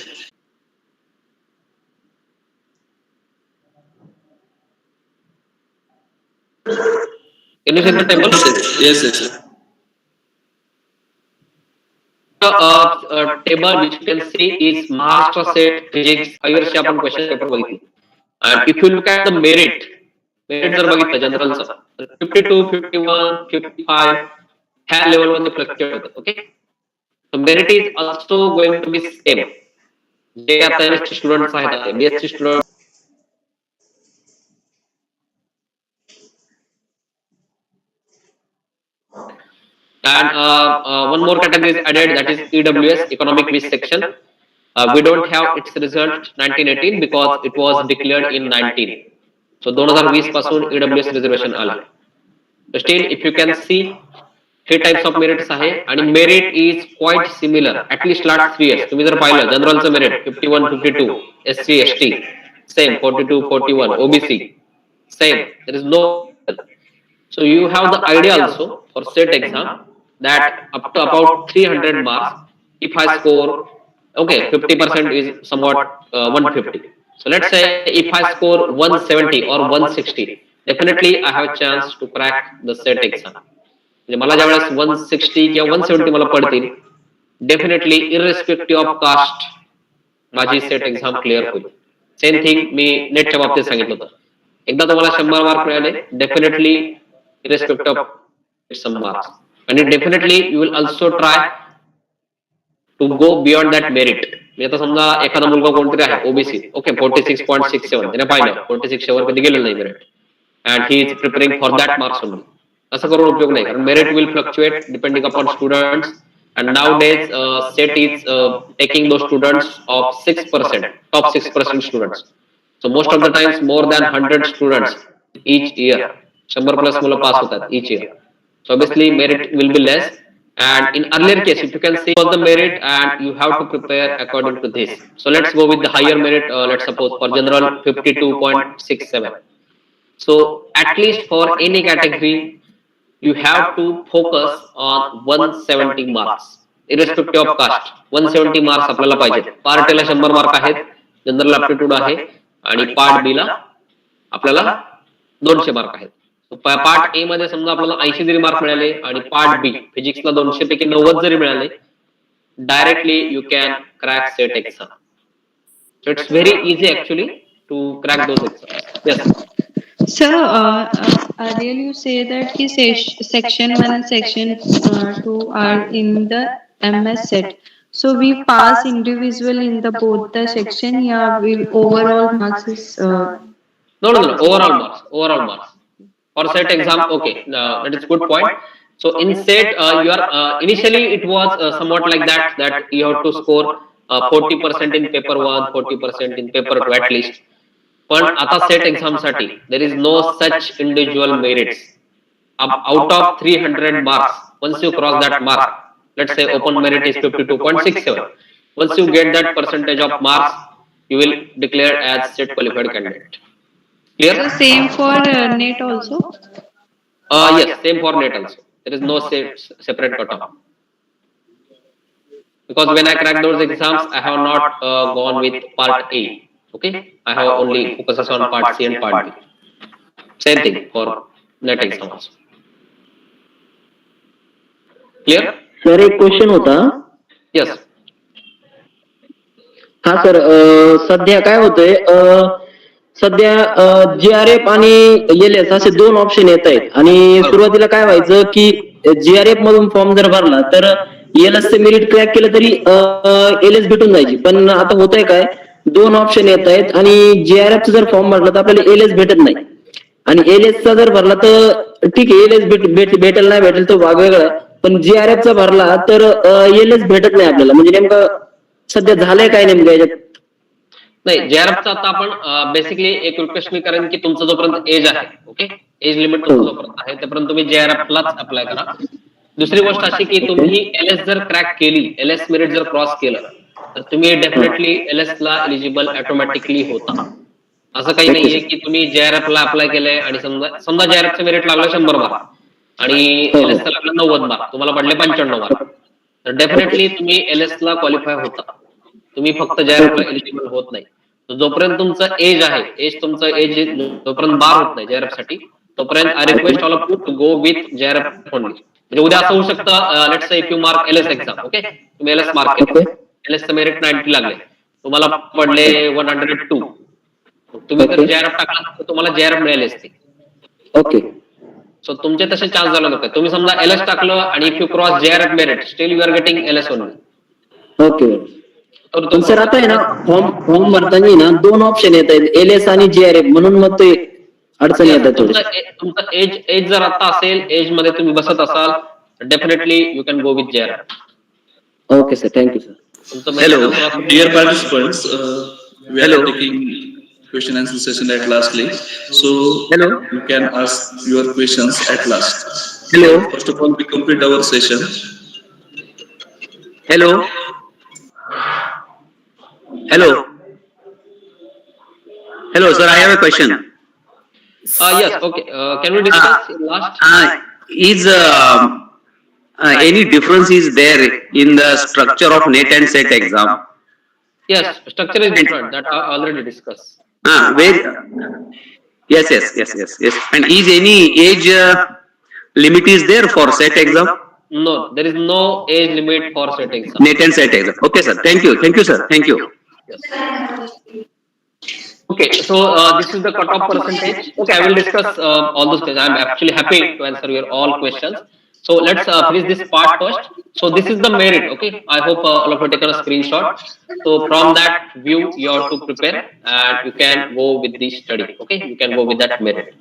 Can you see the table? Yes, yes, sir. Table which you can see is Maharashtra State Physics 5 years आपण question paper बघितली. And if you look at the merit जर बघितलं जनरलचं 52, 51, 55 ह्या level मध्ये fluctuate होतं. Okay. So merit is also going to be same. जे आता MSc students आहेत, BSc student and one more category is added, that is EWS, economic risk section. We don't have its result 1918 because it was declared in 19. So 2020 पासून EWS reservation आला. Still if you can see hey types of merits आहे आणि merit is quite similar at least last 3 years. तुम्ही जर पाहिलं जनरलचं merit 51, 52, SC, ST same, 42, 41, OBC same. There is no. So you have the idea also for SET exam that up to about 300 marks, if I score, okay, 50% is somewhat 150. So let's say if I score 170 or 160, definitely I have a chance to crack the SET exam. म्हणजे मला ज्यावेळेस 160 किंवा 170 मला पडतील, definitely irrespective of caste माझी SET exam clear होईल. Same thing मी नेटच्या बाबतीत सांगितलं होतं. एकदा तुम्हाला 100 मार्क मिळाले, definitely irrespective of some marks, आणि definitely you will also try to go beyond that merit. म्हणजे आता समजा एखादा मुलगा कोणतरी आहे ओबीसी, ओके, 46.67 त्याने पाहिलं 46 वर कधी गेलेलं नाही merit, and he is preparing for that marks only. असं करून उपयोग नाही, कारण merit will fluctuate depending upon students, and now days SET is taking those students of 6%, top 6% students. So most of the times more than 100 students each year, 100+ मुलं पास होतात each year. So obviously merit will be less, and in earlier case if you can see the merit and you have to prepare according to this. So let's go with the higher merit. Let's suppose for general 52.67. So at least for any category you have to focus on 170 marks irrespective of caste. 170 marks आपल्याला पाहिजे. Part A La 100 mark आहेत, general aptitude आहे, आणि part B ला आपल्याला 200 mark आहेत. Part A मध्ये समजा आपल्याला 80 जरी मार्क मिळाले आणि पार्ट बी फिजिक्सला 200 पैकी 90 जरी मिळाले, directly you can crack SET exam. So it's very easy actually to crack those exam. Yes. Sir, earlier you say that ki section 1 and section 2 are in the MS set. So we pass individual in the both the section. Yeah, we overall marks is. No. Overall marks. For set exam, okay, that is good point. So in set, you are initially it was somewhat like that you have to score 40% in paper 1, 40% in paper 2 at least. पण आता set exam साठी there is no such individual merits. Out of 300 marks, once you cross that mark, let's say open merit is 52.67. Once you get that percentage of marks, you will declare as set qualified candidate. Clear? So same for net also. Yes, same for net also. There is no separate cutoff. Because when I cracked those exams, I have not gone with part A. Okay, I have only focuses on part C and part B. Same thing for net exam also. Clear? Sir एक question होता. Yes. हा sir, सध्या काय होतंय, सध्या GRF आणि LS असे दोन ऑप्शन येत आहेत आणि सुरुवातीला काय व्हायचं की GRF मधून फॉर्म जर भरला तर LS चे मेरिट क्रॅक केलं तरी LS भेटून जायची, पण आता होतंय काय, दोन ऑप्शन येत आहेत आणि GRF चा जर फॉर्म भरला तर आपल्याला LS भेटत नाही आणि LS चा जर भरला तर ठीक आहे, LS भेटेल नाही भेटेल तो भाग वेगळा, पण GRF चा भरला तर LS भेटत नाही आपल्याला. म्हणजे नेमकं सध्या झालंय काय नेमकं याच्यात? नाही, JRFचा आता आपण बेसिकली एक रिक्वेस्ट मी करेन की तुमचं जोपर्यंत एज आहे, ओके, एज लिमिट तुमचं जोपर्यंत आहे तोपर्यंत तुम्ही JRF लाच अप्लाय करा. दुसरी गोष्ट अशी की तुम्ही LS जर क्रॅक केली, LS मेरिट जर क्रॉस केलं तर तुम्ही डेफिनेटली LS ला एलिजिबल ऑटोमॅटिकली होता. असं काही नाहीये की तुम्ही JRF ला अप्लाय केलंय आणि समजा JRF चं मेरिट लागलं 100 मार्क आणि LS चं लागलं 90 मार्क, तुम्हाला पडले 95 मार्क, तर डेफिनेटली तुम्ही LS ला क्वालिफाय होता. तुम्ही फक्त JRF ला एलिजिबल होत नाही. जोपर्यंत तुमचं एज आहे, तुमचं एज जोपर्यंत बार होत नाही JRF साठी, तोपर्यंत I request all of you to go with JRF only. म्हणजे उद्या असं होऊ शकतं, let's say if you mark LS exam, okay, तुम्ही LS मार्क केलं, LS चं मेरिट 90 लागले, तुम्हाला पडले 102, तुम्ही जर JRF टाकला तर तुम्हाला JRF मिळाली असते. ओके, सो तुमचे तसे चान्स झाले नव्हते. तुम्ही समजा LS टाकलं आणि if you cross JRF merit, still you are getting LS only. Okay. पण सर आता आहे ना, फॉर्म भरताना ना दोन ऑप्शन येत आहेत, LS आणि JRF, म्हणून मग ते अडचण येतात थोडी. तुमचं एज जर आता असेल, एज मध्ये तुम्ही बसत असाल, definitely you can go with JRF. Okay sir, thank you sir. Hello, dear participants. We are taking question answer session at lastly. So, Hello. you can ask your questions at last. Hello. First of all, we complete our session. Hello. Hello. Hello, sir. I have a question. Yes, okay. Can we discuss in last? Is any difference is there in the structure of NET and SET exam? Yes, structure is different. That I already discussed. Where? Yes. And is any age limit is there for SET exam? No, there is no age limit for SET exam. NET and SET exam. Okay, sir. Thank you, sir. Thank you. Yes. Okay, so this is the cutoff percentage. Okay, I will discuss all those questions. I am actually happy to answer your all questions. So let's finish this part first. So this is the merit. Okay, I hope all of you taken a screenshot. So from that view, you have to prepare and you can go with the study. Okay, you can go with that merit.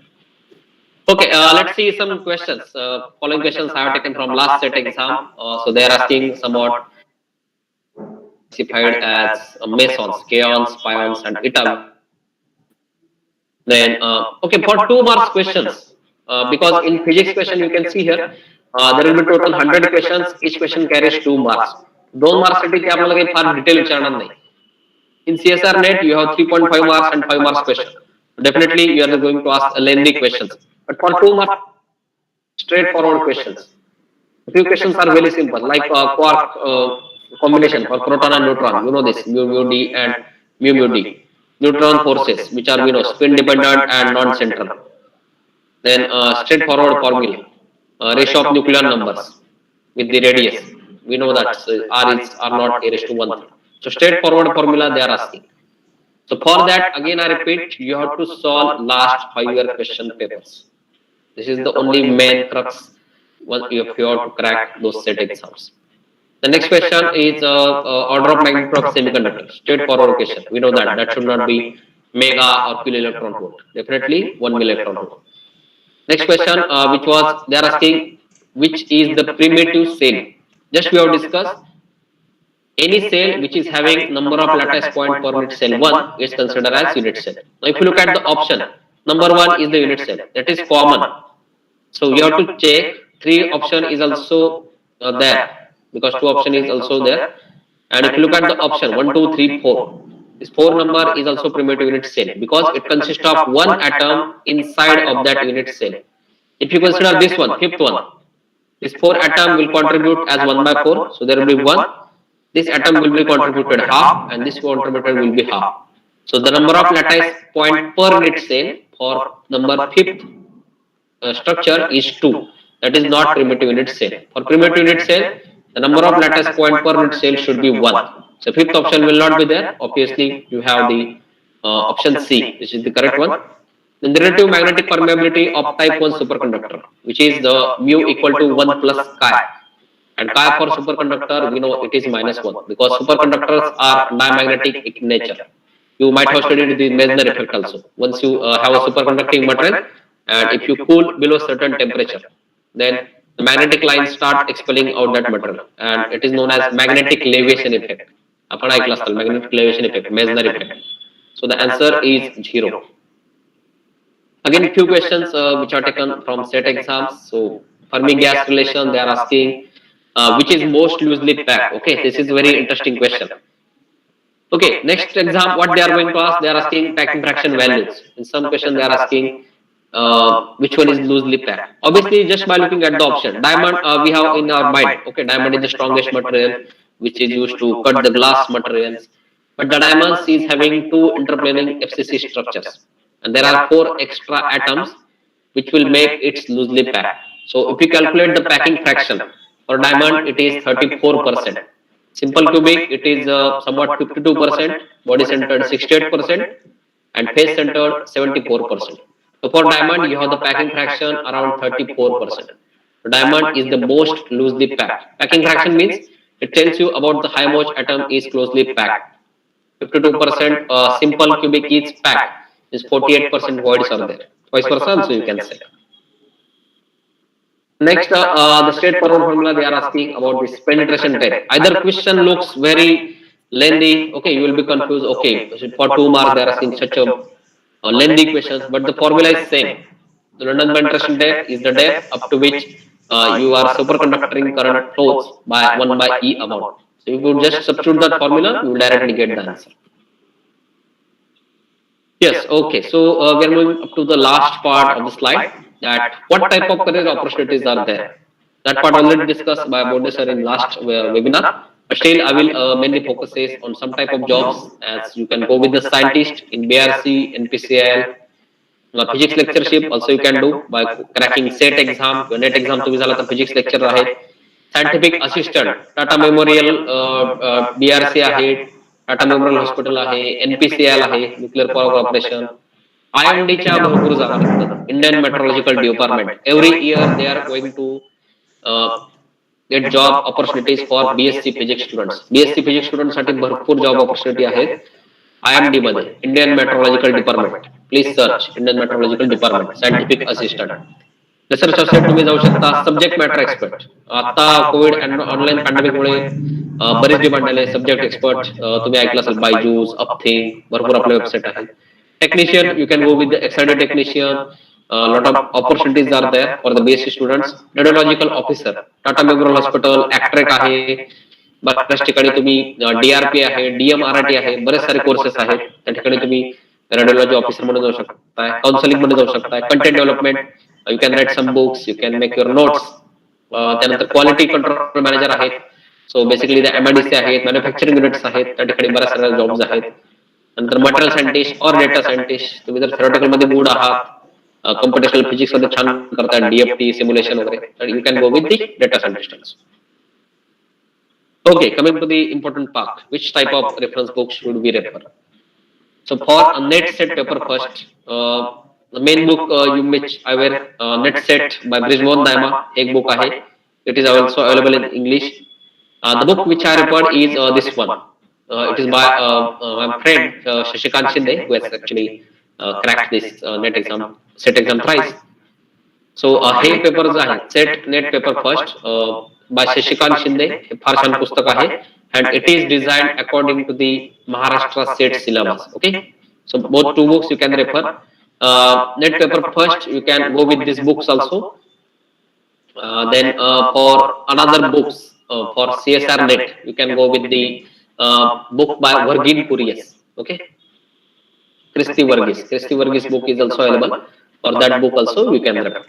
Okay, let's see some questions. Following questions I have taken from last set exam. So they are asking somewhat specified as mesons, kaons, pions, and eta. Then, okay, for 2 marks questions, because in physics question you can see here, there will be total 100 questions. Each question carries 2 marks. 2 marks साठी ते आपल्याला काही फार detail विचारणार नाही. In CSR net you have 3.5 marks and 5 marks question. Definitely you are going to ask lengthy questions. But for 2 marks, straightforward questions. A few questions are very simple, like quark combination for proton and neutron. You know this, mu d and mu d. Neutron forces, which are spin dependent and non-central. Then straightforward formula, ratio of nuclear numbers with the radius. We know that R not a raised to 1. So straightforward formula they are asking. So for that, again I repeat, you have to solve last 5-year question papers. This is the only main crux if you have to crack those set exams. The next question is order of magnitude of semiconductor. Straightforward question. We know that should not be mega or kilo electron volt. Definitely 1 milli-electron volt. Next question, which was they are asking which is the primitive cell. Just we have discussed any cell which is having number of lattice point per unit cell 1 is considered as unit cell. Now if you look at the option, number 1 is the unit cell. That is common. So you have to check 3 option is also there, because 2 option is also there. And if you look at the option 1, 2, 3, 4, this 4 number is also primitive unit cell because it consists of 1 atom inside of that unit cell. If you consider this one, 5th one, this 4 atom will contribute as 1 by 4, so there will be 1. This atom will be contributed half and this contributed will be half. So the number of lattice point per unit cell for number 5th structure is 2. That is not primitive unit cell. For primitive unit cell, the number of lattice point per unit cell should be 1. So 5th option will not be there. Obviously, you have the Option C, which is the correct one. The relative magnetic permeability of type 1 superconductor, which is the mu equal to 1 plus chi. And chi for superconductor, we know it is -1 because superconductors are diamagnetic in nature. You might have studied the Meissner effect also. Once you have a superconducting material, and if you cool below certain temperature, then the magnetic lines start expelling out that material, and it is known as magnetic leviation effect. आपण ऐकलं असेल magnetic leviation effect, Meissner effect. So the answer is 0. Again, few questions which are taken from set exams. So Fermi gas relation, they are asking which is most loosely packed. Okay, this is a very interesting question. Okay, next exam, what they are going to ask, they are asking packing fraction values. In some question, they are asking which one is loosely packed. Obviously, just by looking at the option, diamond we have in our mind. Okay, diamond is the strongest material which is used to cut the glass materials. But the diamonds is having two interplaning FCC structures, and there are 4 extra atoms which will make it loosely packed. So if you calculate the packing fraction for diamond, it is 34%. Simple cubic, it is somewhat 52%, body centered 68%, and face centered 74%. So for diamond, you have the packing fraction around 34%. So diamond is the most loosely packed. Packing fraction means it tells you about the how much atom is closely packed. 52% simple cubic is packed, is 48% voids are there. Vice versa, also you can say. Next, the straightforward formula they are asking about this penetration test. Either question looks very lengthy, okay, you will be confused. Okay, for 2 marks they are asking such a lengthy questions, but the formula is same. The London penetration depth is the depth up to which you are superconducting current flows by 1 by E amount. So you could just substitute that formula, you will directly get the answer. Yes, okay. So we are moving up to the last part of the slide. That what type of career opportunities are there? That part already discussed by Bodhi sir in last webinar. But still, I will mainly focuses on some type of jobs as you can go with the scientist in BRC, NPCL, physics lectureship. Also, you can do by cracking SET exam. NET exam तुम्ही झाला तर physics lecture आहे. Scientific assistant, Tata Memorial BRC आहे. Tata Memorial Hospital आहे, NPCL आहे, Nuclear Power Corporation, IMDच्या भरपूर जागा असतात. Indian Metrological Department every year they are going to get job opportunities for BSc physics students. BSc physics student साठी भरपूर जॉब ऑपॉर्च्युनिटी आहेत IMD मध्ये, Indian Metrological Department. Please search Indian Metrological Department scientific assistant. Research असेल तुम्ही जाऊ शकता. Subject matter expert, आता covid online पॅन्डेमिकमुळे बरेच डिमांड आले. सब्जेक्ट एक्सपर्ट तुम्ही ऐकलं असेल, बायजूस, अपथिंग, भरपूर आपल्या वेबसाईट आहेत. Technician, you can go with the excited technician. Lot of opportunities are there for the BSc students. Radiological officer, Tata Memorial Hospital, ACTREC आहे. बऱ्याच ठिकाणी तुम्ही DRP आहे, DMRT आहे, बरेच सारे कोर्सेस आहेत. त्या ठिकाणी तुम्ही रेडिओलॉजी ऑफिसर म्हणून जाऊ शकताय, काउन्सिलिंग मध्ये जाऊ शकताय, content development, you can write some books, you can make your notes. त्यानंतर क्वालिटी कंट्रोल मॅनेजर आहेत. सो बेसिकली MIDC आहेत, मॅन्युफॅक्चरिंग युनिट्स आहेत, त्या ठिकाणी बऱ्याच साऱ्या जॉब्स आहेत. नंतर मटेरियल सायंटिस्ट और डेटा सायंटिस्ट, तुम्ही जर थेरॉटिकल मध्ये गुड आहात, कम्प्युटेशनल फिजिक्स मध्ये छान करताय, DFT सिम्युलेशन वगैरे, तर you can go with the data scientist. Okay, coming to the important part, which type of reference books should we refer? So for a net set paper first, the main book which I wear, net set by Brijmohan Daima, एक book आहे. It is also available in English. The book which I referred is this one. It is by my friend Shashikant Shinde, who has actually cracked this net exam, set exam thrice. So हे paper जो आहे, SET NET paper first by Shashikant Shinde, हे फार छान पुस्तक आहे. And it is designed according to the Maharashtra SET syllabus. Okay, so both two books you can refer. NET paper first you can go with this books also. Then for another books for CSR net you can go with the book by Virgin Curious. Okay, Christy Verghese book is also available. For that book also you can refer.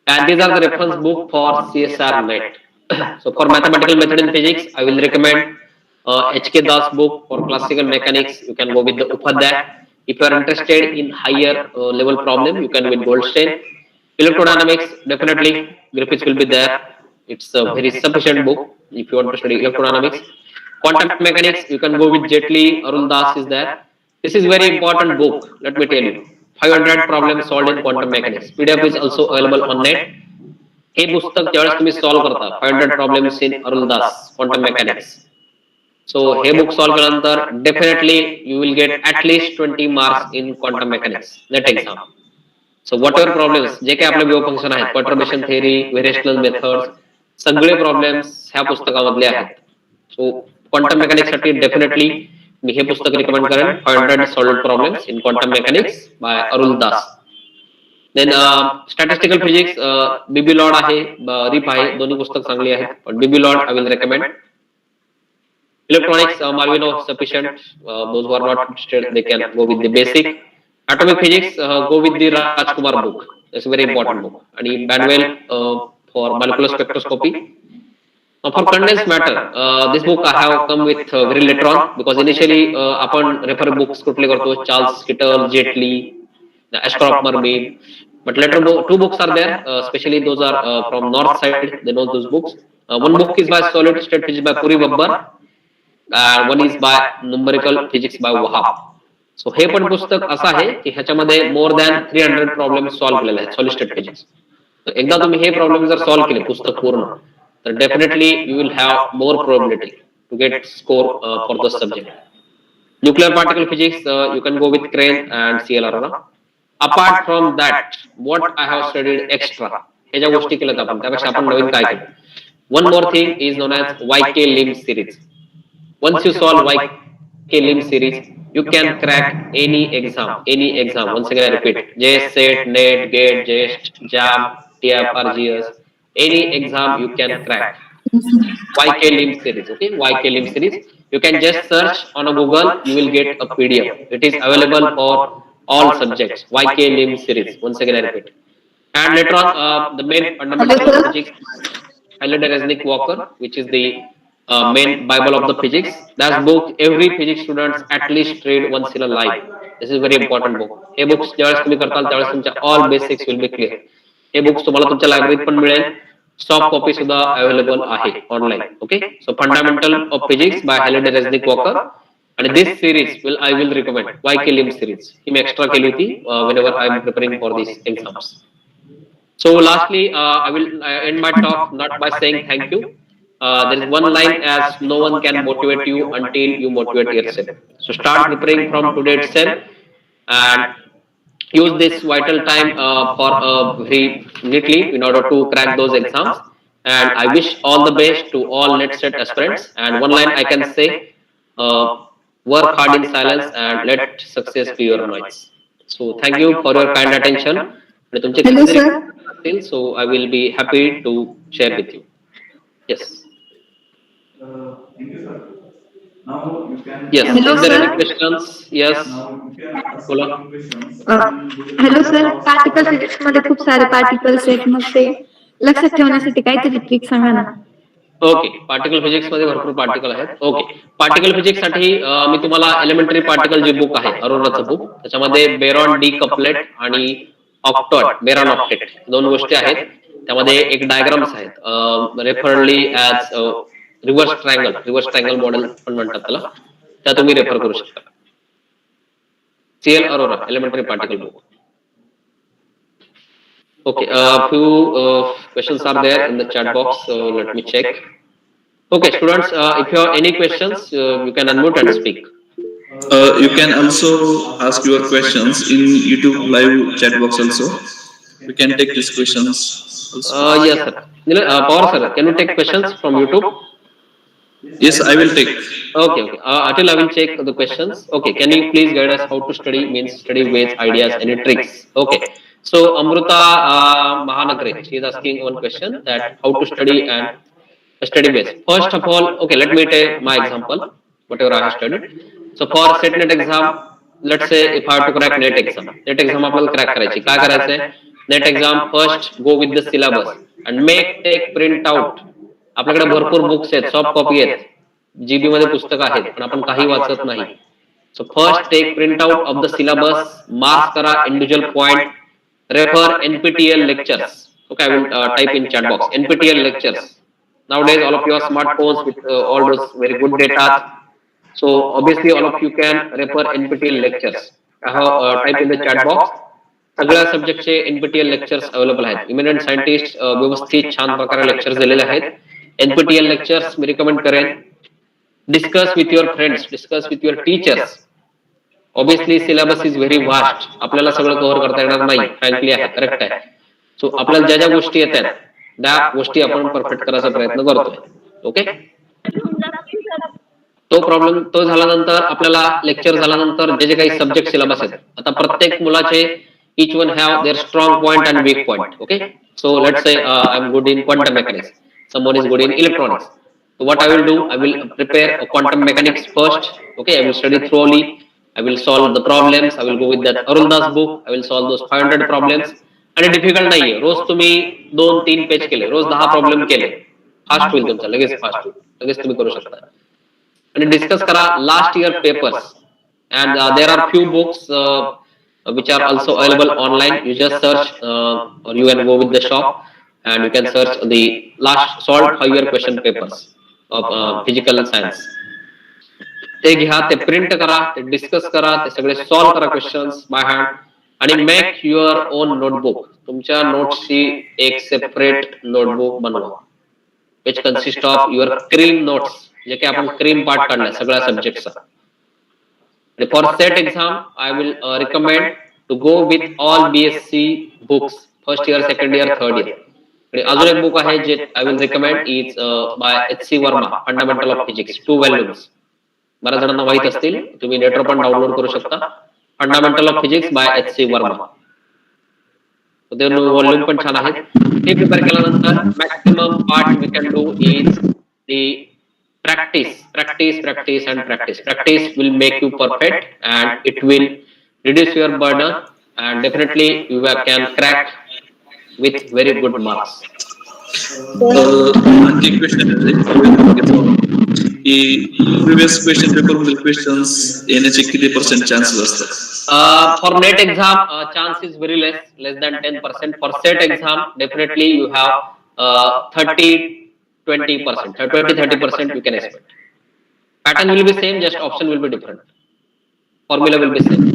And these are the reference book for CSR net. So for mathematical method in physics, I will recommend HK Das book. For classical mechanics, you can go with the Upadhyay. If you are interested in higher level problem, you can with Goldstein. Electrodynamics, definitely Griffiths will be there. It's a very sufficient book if you want to study electrodynamics. Quantum mechanics, you can go with Jet Li. Arun Das is there. This is very important book. Let me tell you. 500 problems solved in quantum mechanics. PDF is also available on net. हे पुस्तक ज्यावेळेस तुम्ही solve करता 500 problems in Aruldhas quantum mechanics. So हे book solve केल्यानंतर definitely you will get at least 20 marks in quantum mechanics NET exam. So whatever problems जे काही आपले वेव्ह फंक्शन आहेत, परटर्बेशन थेअरी, व्हेरिएशनल मेथड्स, सगळे प्रॉब्लेम्स ह्या पुस्तकामधले आहेत. सो क्वांटम मेकॅनिक्स साठी डेफिनेटली मी हे पुस्तक रिकमेंड करेन. 500 solved problems in quantum mechanics bye Arun Das. Then statistical physics B B Laud आहे, रिप आहे, दोन्ही पुस्तक चांगली आहेत, पण B B Laud I will recommend. Electronics Malvino sufficient, those who are not interested they can go with the basic. atomic physics go with the Rajkumar book. It's a very important book. And Banwell for molecular spectroscopy. For condensed matter, this book I have come with very later on, because initially upon refer books kutle karto Charles Kittle, Jet Li, Ashcroft Mermin, but later two books are there, especially those are from north side, they know those books. One book is by solid state physics by Puri Babbar, and one is by numerical physics by Wahab. सो हे पण पुस्तक असं आहे की ह्याच्यामध्ये more than 300 problem solve केलेले आहेत solid state physics. तर एकदा तुम्ही हे प्रॉब्लेम जर सॉल्व्ह केले पुस्तक पूर्ण, तर definitely you will have more probability to get score for the subject. Nuclear particle physics you can go with Krane and C L Arora. Apart from that what I have studied extra, हे ज्या गोष्टी केल्यात आपण त्यापेक्षा आपण नवीन काय केलं. One more thing is known as YK Lim series. Once you solve YK lim series, you can crack any exam. Once again I repeat, JS, SET, NET, GATE, JEST, JAM, TF, RGS, any exam you can crack. YK lim series, okay? YK lim series. You can just search on a Google, you will get a PDF. It is available for all subjects. YK lim series. Once again I repeat. And later on, the main fundamental physics, Helen Resnick Walker, which is the main Bible of the physics. That book every physics students at least read once in a life. This is very important book. हे books ज्यावेळेस तुम्ही करताल त्यावेळेस तुमच्या all basics will be clear. हे books तुम्हाला तुमच्या लायब्ररीत पण मिळेल, सॉफ्ट कॉपी सुद्धा अवेलेबल आहे online. Okay, so fundamental of physics by Helen Resnick Walker. आणि this series I will recommend YK lim series. ही मी एक्स्ट्रा केली होती whenever I am preparing for these exams. So lastly, I will end my talk not by saying thank you. There is one line as no one can motivate you until you motivate yourself. So start preparing from today itself and use this vital time for very neatly in order to crack those exams. And I wish all the best to all net set aspirants. And one line I can say, work hard in silence and let success be your noise. So thank you for your kind attention. Hello, sir. So I will be happy to share with you. Yes. Thank you, sir. Now you can. Yes. Hello, Is there sir. any questions? Yes. Now you can ask Bola. some questions. Hello sir, particle physics मध्ये खूप सारे particles आहेत, मग ते लक्षात ठेवण्यासाठी काहीतरी trick सांगा ना. Okay, particle physics मध्ये भरपूर पार्टिकल आहेत. ओके, पार्टिकल फिजिक्स साठी मी तुम्हाला एलिमेंटरी पार्टिकल जे बुक आहे अरोराचं बुक, त्याच्यामध्ये बेरॉन डी कपलेट आणि ऑक्टॉट, बेरॉन ऑक्टेट दोन गोष्टी आहेत. त्यामध्ये एक डायग्राम्स आहेत रेफरली ऍज रिव्हर्स ट्रायंगल मॉडेल पण म्हणतात त्याला, त्या तुम्ही रेफर करू शकता. C L Arora elementary particle book. Okay, few questions are there in the chat box, so let me check. Okay, students, if you have any questions, you can unmute and speak. You can also ask your questions in YouTube live chat box also. We can take these questions also. Yes, sir. Power, sir, can you take questions from YouTube? Yes, I will take. Okay. Until I will check the questions. Okay, can you please guide us how to study, means study ways, ideas, any tricks? Okay. So Amruta Mahanagre, she is asking one question, that how to study and study base. First of all, okay, let me take my example, whatever I have studied. So for set net exam, let's say if I have to crack net exam आपल्याला crack करायची, काय करायचंय? Net exam first go with the syllabus and take print out. आपल्याकडे भरपूर books आहेत, soft copy आहेत, GB मध्ये पुस्तक आहेत, पण आपण काही वाचत नाही. So first take print out of the syllabus, mark करा individual point, refer NPTEL lectures. Okay, I will type in chat box NPTEL lectures. Nowadays all of you are smartphones with all those very good data, So obviously all of you can refer NPTEL lectures. I have typed in the chat box. सगळ्या सब्जेक्टचे NPTEL lectures available आहेत. Eminent scientist व्यवस्थित छान प्रकारे lectures दिलेले आहेत. NPTEL lectures मी recommend करेन. Discuss with your friends, discuss with your teachers. Obviously syllabus is very vast. आपल्याला सगळं कव्हर करता येणार नाही, फ्रँकली आहे, करेक्ट आहे. सो आपल्याला ज्या ज्या गोष्टी येतात त्या गोष्टी आपण परफेक्ट करायचा प्रयत्न करतोय. ओके, तो प्रॉब्लेम तो झाल्यानंतर आपल्याला लेक्चर झाल्यानंतर जे जे काही सब्जेक्ट सिलेबस आहेत, आता प्रत्येक मुलाचे each one have their strong point and weak point. Okay, so let's say I'm good in quantum mechanics, someone is good in electronics. So what I will do, I will prepare a quantum mechanics first. Okay, I will study thoroughly, I will solve the problems, I will go with that Arundas book, I will solve those 500 problems. आणि difficult नाहीये, रोज तुम्ही 2-3 page केले, रोज 10 problem केले, fast होईल तुमचा, लगेच fast होईल, लगेच तुम्ही करू शकता. आणि डिस्कस करा last year papers. And there are few books which are also available online. You just search or you can go with the shop and you can search the last solved 5 year question papers of physical science. ते घ्या, ते print करा, ते discuss करा, ते सगळे solve करा questions by hand आणि मेक युअर ओन नोटबुक. तुमच्या नोट्सची एक सेपरेट नोटबुक बनवा which consist of your cream notes, जे की आपण क्रीम पार्ट काढलाय सगळ्या सब्जेक्टचा. For set exam, I will recommend to go with all BSc books, first year, second year, third year. आणि अजून एक बुक आहे जे I will recommend is by H.C. Verma, Fundamental of Physics, 2 volumes. बऱ्याच जणांना माहित असतील, तुम्ही नेटवर पण डाउनलोड करू शकता. Fundamental of Physics by H.C. Verma. ते व्हॉल्यूम पण छान आहेत. हे प्रिपेअर केल्यानंतर maximum part we can do is the practice and practice. Practice will make you perfect and it will reduce your burden and definitely you can crack with very good marks. आणखी question की previous question paper मधील questions येण्याचे किती percent chances असतात? For net exam chance is very less than 10%. For set exam definitely you have 30-20%, 20-30% you can expect. Pattern will be same, just option will be different. Formula will be same.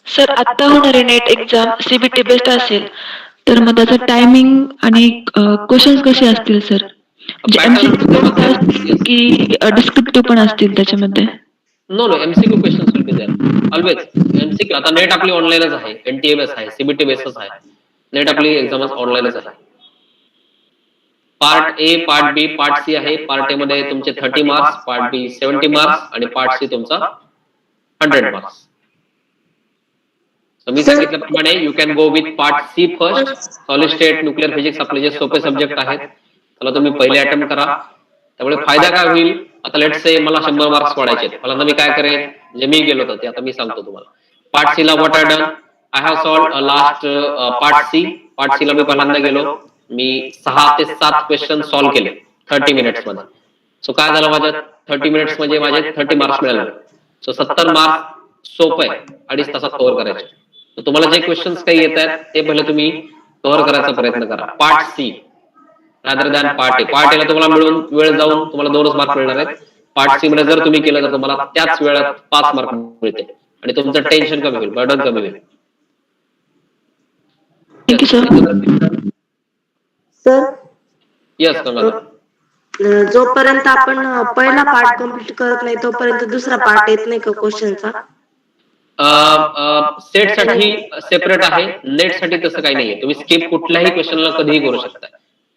Sir आता होणारी net exam CBT based असेल तर मग त्याचं timing आणि questions कसे असतील sir? म्हणजे की डिस्क्रिप्टिव्ह पण असतील त्याच्यामध्ये? No MCQ questions will be there always. MCQ आता नेट आपली ऑनलाईनच आहे, NTA बेस आहे, सीबीटी बेसच आहे. नेट आपली एक्झाम ऑनलाईनच आहे. Part A, part B, part C आहे. पार्ट ए मध्ये तुमचे 30 मार्क्स, पार्ट बी 70 मार्क्स आणि पार्ट सी तुमचा 100 मार्क्स. मी सांगितल्याप्रमाणे you can go with part C first. Solid state, nuclear physics आपले जे सोपे सब्जेक्ट आहेत त्याला तुम्ही पहिले अटेम्प्ट करा. त्यामुळे फायदा काय होईल, आता लेट्स से मला 100 मार्क्स पडायचे, मला मी काय करेन, जे मी गेलो होतो ते आता मी सांगतो तुम्हाला. पार्ट सी ला what I done, I have solved last part C. Part C ला मी पहिल्यांदा गेलो, मी 6 ते 7 क्वेश्चन सॉल्व्ह केले 30 मिनिट्स मध्ये. सो काय झालं, माझ्या 30 मिनिट्स म्हणजे माझे 30 मार्क्स मिळाले. सो 70 मार्क्स सोपं आहे 2.5 तासात कव्हर करायचे. तर तुम्हाला जे क्वेश्चन्स काही येत आहेत ते पहिले तुम्ही कव्हर करायचा प्रयत्न करा. Part C rather than part A. Part A ला तुम्हाला मिळून वेळ जाऊन तुम्हाला 2च मार्क मिळणार आहेत. पार्ट सी मध्ये जर तुम्ही केलं तर तुम्हाला त्याच वेळात 5 मार्क मिळते आणि तुमचं टेन्शन कमी होईल, बर्डन कमी होईल. सर येस कमला. जोपर्यंत आपण पहिला पार्ट कम्प्लीट करत नाही तोपर्यंत दुसरा पार्ट येत नाही का क्वेश्चनचा? सेट साठी सेपरेट आहे, नेट साठी तसं काही नाहीये. तुम्ही स्किप कुठल्याही क्वेश्चनला कधीही करू शकता.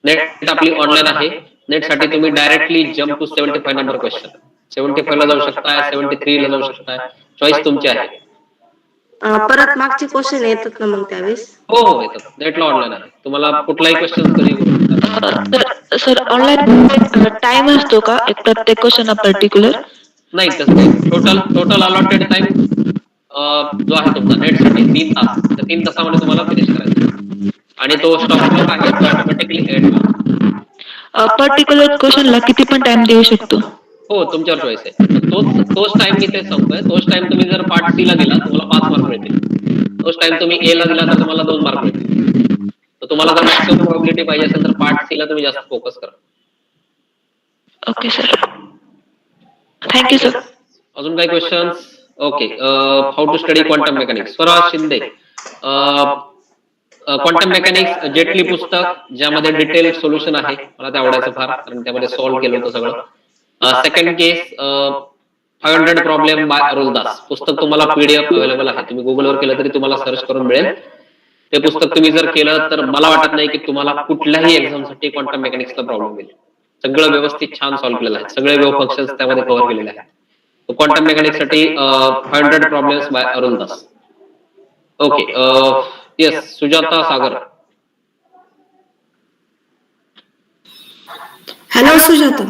नेट आपली ऑनलाईन आहे. नेट साठी तुम्ही directly jump to 75 number question, 75 ला जाऊ शकताय, 73 ला जाऊ शकताय, चॉईस तुमची आहे. परत मागचे क्वेश्चन येतात ना मग त्यावेळेस? हो येतात. नेटला ऑनलाईन आहे, तुम्हाला कुठलाही क्वेश्चन कधी करू शकता. सर ऑनलाईन टाइम असतो का एक प्रत्येक क्वेश्चन पर्टिक्युलर? नाही तसं नाही. टोटल अलॉटेड टाइम जो आहे तुमचा नेट साठी 3 तास. तर 3 तासामध्ये तुम्हाला फिनिश करायचं आणि तो स्टॉप क्लॉक आहे तो ऑटोमॅटिकली एंड होईल. पर्टिक्युलर क्वेश्चनला किती पण टाइम देऊ शकतो? हो तुमच्यावर चॉईस आहे. तोच टाइम मी ते सांगतोय. तोच टाइम तुम्ही जर पार्ट सी ला दिला तुम्हाला 5 मार्क मिळतील. तोच टाइम तुम्ही ए ला दिला तर तुम्हाला 2 मार्क मिळतील. तर तुम्हाला जर मॅक्सिमम प्रोबॅबिलिटी पाहिजे असेल तर पार्ट सी ला तुम्ही जास्त फोकस करा. Okay sir. Thank you sir. अजून काही questions? Okay. How to study quantum mechanics, Swaraj Shinde. Quantum mechanics Zettili पुस्तक, ज्यामध्ये डिटेल सोल्युशन आहे. मला ते आवडायचं फार, कारण त्यामध्ये सॉल्व्ह केलं होतं सगळं. Second case 500 problem by Arul दास. पुस्तक तुम्हाला PDF अवेलेबल आहे, तुम्ही गुगलवर केलं तरी तुम्हाला सर्च करून मिळेल. ते पुस्तक तुम्ही जर केलं तर मला वाटत नाही की तुम्हाला कुठल्याही एक्झामसाठी क्वांटम मेकॅनिक्सचा प्रॉब्लेम येईल. सगळं व्यवस्थित छान सॉल्व्ह केलेलं आहे, सगळे वेव्ह फंक्शन्स त्यामध्ये कव्हर केलेले आहेत. क्वांटम मेकॅनिक्स साठी 500 problems by Arul Das. Okay. Yes, Sujata Sagar. Hello Sujata.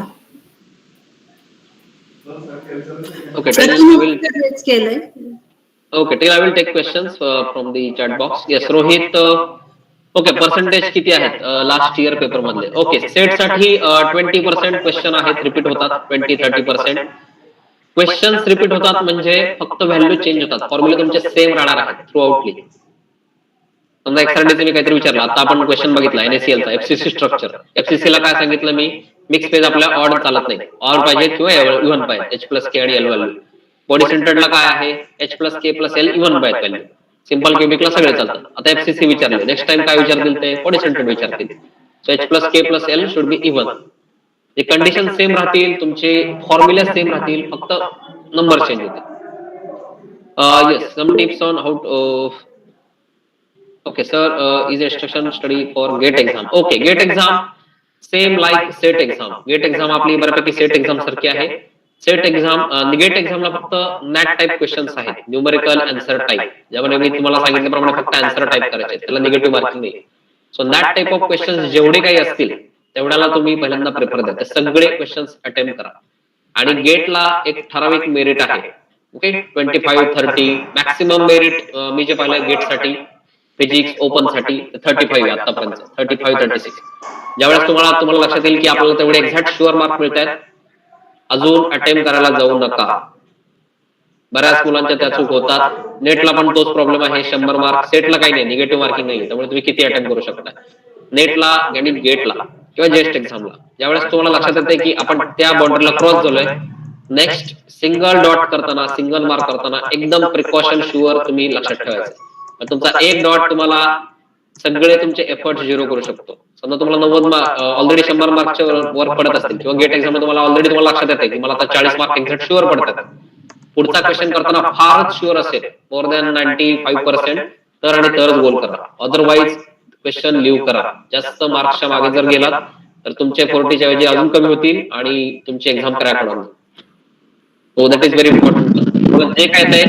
Okay, sir till I तुम्ही will केलंय. okay, till I will take questions from the chat box. Yes, Rohit. Okay, percentage किती आहेत लास्ट इयर पेपर मधले? Okay, set साठी 20% question आहेत, repeat होतात. 20-30% questions repeat होतात, म्हणजे फक्त व्हॅल्यू चेंज होतात, फॉर्म्युला तुमचे सेम राहणार आहेत थ्रू आउटली. समजा एक्सआरडी तुम्ही काहीतरी विचारला, आता आपण क्वेश्चन बघितला NaCl चा, FCC स्ट्रक्चर. FCC ला काय सांगितलं मी, मिक्स फेज आपल्या ऑड चालत नाही, ऑर पाहिजे किंवा इव्हन पाहिजे, H+K आणि L व्हॅल्यू. बॉडी सेंटरला काय आहे, H+K+L इव्हन पाहिजे व्हॅल्यू. सिंपल क्युबिकला सगळे चालतात. आता FCC विचारले, नेक्स्ट टाइम काय विचारतील ते बॉडी सेंटर विचारतील. So H+K+L should be even. ते कंडिशन सेम राहतील, तुमचे फॉर्म्युला सेम राहतील, फक्त नंबर चेंज होतील. Yes, some tips on how. Okay, sir, is instruction study for GATE exam. Okay, GATE exam same like SET exam. GATE exam आपली बऱ्यापैकी SET exam सारखी आहे. SET exam, GATE exam ला फक्त NAT type questions आहेत, numerical answer type, ज्यामध्ये मी तुम्हाला सांगितल्याप्रमाणे फक्त आन्सर टाइप करायचे, त्याला निगेटिव्ह मार्किंग नाही. सो NAT टाइप ऑफ क्वेश्चन्स जेवढे काही असतील तेवढ्याला तुम्ही पहिल्यांदा प्रेफर द्या, सगळे क्वेश्चन्स अटेम्प्ट करा. आणि गेटला एक ठराविक मेरिट आहे. ओके, 25-30 मॅक्सिमम मेरिट मी जे पाहिलं गेटसाठी, फिजिक्स ओपन साठी 35 आतापर्यंत, 35-36. ज्यावेळेस तुम्हाला लक्षात येईल की आपल्याला तेवढे एक्झॅक्ट शुअर मार्क मिळत आहेत, अजून अटेम्प्ट करायला जाऊ नका. बऱ्याच मुलांच्या त्या चूक होतात. नेटला पण तोच प्रॉब्लेम आहे, 100 मार्क. सेटला काही नाही, निगेटिव्ह मार्किंग नाही, त्यामुळे तुम्ही किती अटेम्प्ट करू शकता. नेटला आणि गेटला किंवा जेस्ट एक्झामला ज्यावेळेस तुम्हाला लक्षात येते की आपण त्या बाउंड्रीला क्रॉस झालोय, नेक्स्ट सिंगल डॉट करताना, सिंगल मार्क करताना एकदम प्रिकॉशन शुअर तुम्ही लक्षात ठेवायचं. तुमचा एक डॉट तुम्हाला सगळे तुमचे एफर्ट झिरो करू शकतो. समजा तुम्हाला 90 ऑलरेडी 100 मार्कच्या वर पडत असतील, किंवा गेट एक्झाम तुम्हाला ऑलरेडी तुम्हाला लक्षात येते की मला आता 40 मार्क एक्झॅक्ट शुअर पडतात, पुढचा क्वेश्चन करताना फारच शुअर असेल, मोर दॅन 95%, तर आणि तरच गोल करा. अदरवाईज क्वेश्चन लिव्ह करा. जास्त मार्क्सच्या मागे जर गेलात तर तुमचे 40च्या ऐवजी अजून कमी होतील आणि तुमची एक्झाम क्रॅक होणार. So that is very important. जे काय ते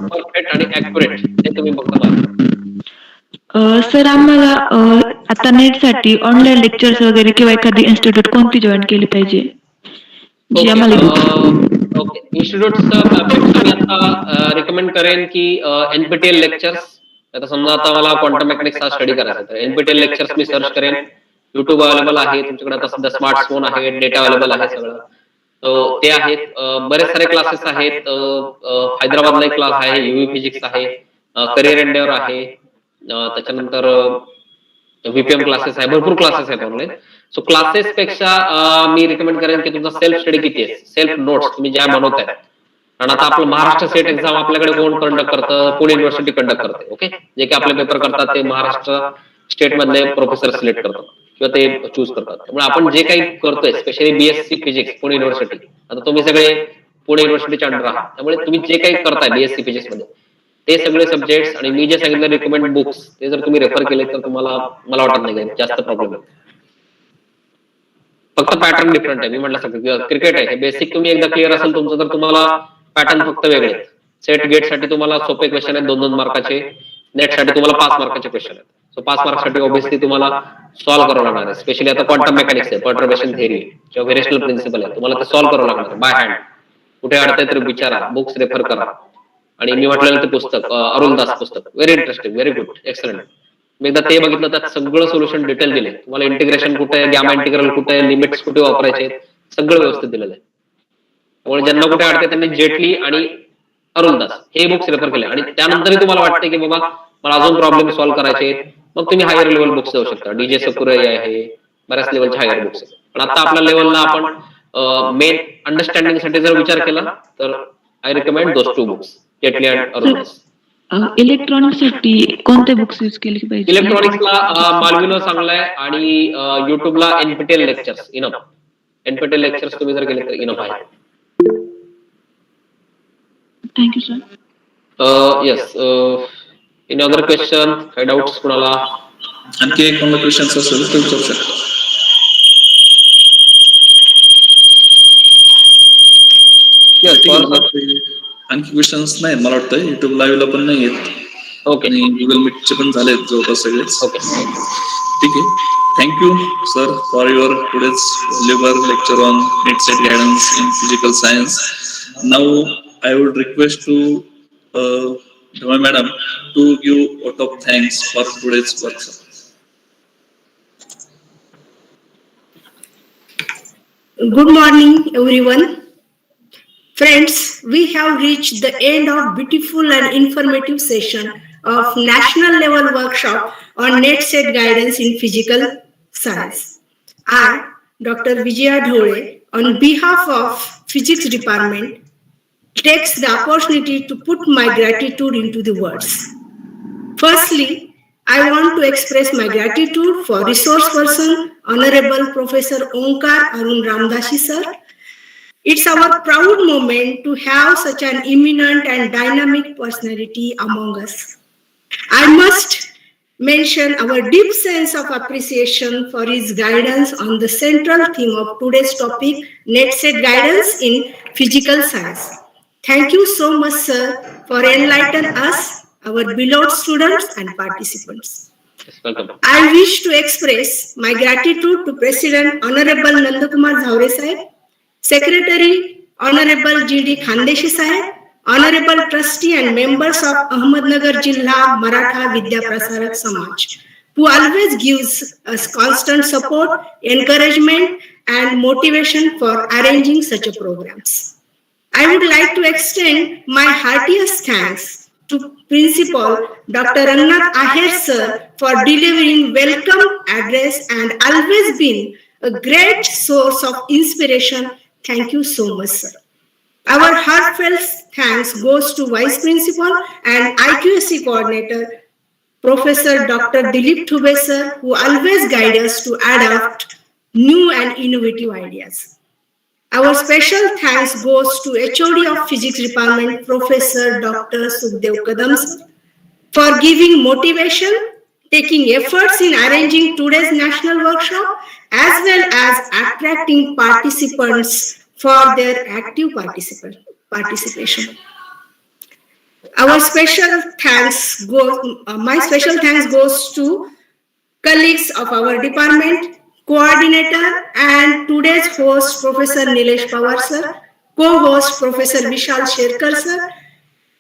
परफेक्ट आणि ऍक्युरेट ते तुम्ही बघता. सर आम्हाला आता नेटसाठी ऑनलाईन लेक्चर्स वगैरे किंवा एखादी इन्स्टिट्यूट कोणती जॉईन केली पाहिजे? जी आम्हाला ओके, इन्स्टिट्यूटचं मी आता रिकमेंड करेन की NPTEL लेक्चर्स. आता समजा आता मला क्वांटम मेकॅनिक्स हा स्टडी करायचा तर NPTEL लेक्चर्स मी सर्च करेन. युट्यूब अवेलेबल आहे, तुमच्याकडे आता सध्या स्मार्टफोन आहे, डेटा अवेलेबल आहे सगळं, ते आहेत. बरेच सारे क्लासेस आहेत. हैदराबादला एक क्लास आहे, UV फिजिक्स आहे, करिअर एंडेवर आहे, त्याच्यानंतर VPM क्लासेस आहे, भरपूर क्लासेस आहेत ऑनलाईन. सो क्लासेस पेक्षा मी रिकमेंड करेन की तुमचा सेल्फ स्टडी किती आहे, सेल्फ नोट्स तुम्ही ज्या बनवताय. कारण आता आपलं महाराष्ट्र सेट एक्झाम आपल्याकडे कोण कंडक्ट करतं, पुणे युनिव्हर्सिटी कंडक्ट करते. ओके, जे की आपले पेपर करतात ते महाराष्ट्र स्टेट मधले प्रोफेसर सिलेक्ट करतात किंवा ते चूज करतात. त्यामुळे आपण जे काही करतोय, specially BSc physics Pune university, आता तुम्ही सगळे पुणे युनिव्हर्सिटीच्या अंडर आहात, त्यामुळे तुम्ही जे काही करताय BSc फिजिक्स मध्ये ते सगळे सब्जेक्ट्स आणि मी जे सांगितलं रिकमेंड बुक्स ते जर तुम्ही रेफर केले तर तुम्हाला मला वाटत नाही जास्त प्रॉब्लेम आहे. फक्त पॅटर्न डिफरंट आहे. मी म्हटलं सगळं क्रिकेट आहे, बेसिक तुम्ही एकदा क्लिअर असेल तुमचं तर तुम्हाला पॅटर्न फक्त वेगळे आहेत. सेट गेट साठी तुम्हाला सोपे क्वेश्चन आहेत 2-2 मार्काचे, नेट साठी तुम्हाला 5 मार्काचे क्वेश्चन आहेत. सो 5 मार्क्ससाठी ऑब्व्हियसली तुम्हाला सॉल्व्ह करावं लागणार आहे. स्पेशली आता क्वांटम मेकॅनिक्स आहे, पर्टर्बेशन थेअरी किंवा व्हेरिएशनल प्रिन्सिपल आहे, तुम्हाला ते सॉल्व्ह करावं लागणार आहे बाय हँड. कुठे अडतंय तर विचारा, बुक्स रेफर करा. आणि मी म्हटलेलं ते पुस्तक अरुण दास पुस्तक very interesting, very good, excellent. मी एकदा ते बघितलं, त्यात सगळं सोल्युशन डिटेल दिले तुम्हाला. इंटिग्रेशन कुठे आहे, गॅमा इंटिग्रल कुठे आहे, लिमिट्स कुठे वापरायचे, सगळं व्यवस्थित दिलेलं आहे. त्यामुळे ज्यांना कुठे अडते त्यांनी जेटली आणि अरुण दास हे बुक्स रेफर केले. आणि त्यानंतरही तुम्हाला वाटते की बाबा मला अजून प्रॉब्लेम सॉल्व्ह करायचे, मग तुम्ही हायर लेवल बुक्स जाऊ शकता. DJ सकुरे आहे, बऱ्याच लेवलचे हायर बुक्स. पण आता आपल्या लेवलला आपण मेन अंडरस्टँडिंग साठी जर विचार केला तर I recommend those 2 books, Zettili and Aruldhas. Electronic साठी कोणते बुक्स यूज केले पाहिजे? इलेक्ट्रॉनिक्सला मालविनो चांगला आहे आणि युट्यूबला NPTEL lectures enough. NPTEL lectures तुम्ही जर गेले तर इनफ आहे. Thank you sir. Yes. Any other question, काही डाऊट्स कुणाला? आणखी एक कोणता क्वेश्चन असेल तर विचारू शकता. आणखी क्वेश्चन्स नाही मला वाटतं. युट्यूब लाईव्हला पण नाही आहेत. ओके. आणि गुगल मीटचे पण झालेत जवळपास सगळेच. ओके. ठीक आहे. Thank you sir for your today's valuable lecture on net set guidance in physical science. Now I would request to Dhamma Madam to give vote of thanks for today's workshop. Good morning, everyone. Friends, we have reached the end of beautiful and informative session of national level workshop on net set guidance in physical science. I, Dr. Vijaya Dhole, on behalf of Physics Department, takes the opportunity to put my gratitude into the words. Firstly, I want to express my gratitude for resource person, Honorable Professor Onkar Arun Ramdashi sir. It's our proud moment to have such an eminent and dynamic personality among us. I must mention our deep sense of appreciation for his guidance on the central theme of today's topic, net set guidance in physical science. Thank you so much, sir, for enlightening us, our beloved students and participants. Welcome. I wish to express my gratitude to President Honorable Nandakumar Zaure Sahib, Secretary Honorable G.D. Khandeshi Sahib, Honorable Trustee and members of Ahmednagar Jilla Maratha Vidya Prasarak Samaj, who always gives us constant support, encouragement and motivation for arranging such a programs. I would like to extend my heartiest thanks to Principal Dr. Rangnath Aher sir for delivering welcome address and always been a great source of inspiration. Thank you so much, sir. Our heartfelt thanks goes to Vice Principal and IQAC Coordinator, Professor Dr. Dilip Thube sir, who always guide us to adopt new and innovative ideas. Our special thanks goes to HOD of Physics Department, Professor Dr. Sukhdev Kadam sir, for giving motivation, taking efforts in arranging today's national workshop, as well as attracting participants for their active participation. My special thanks goes to colleagues of our department, coordinator and today's host Professor Nilesh Pawar sir, co-host Professor Vishal Sherkar sir,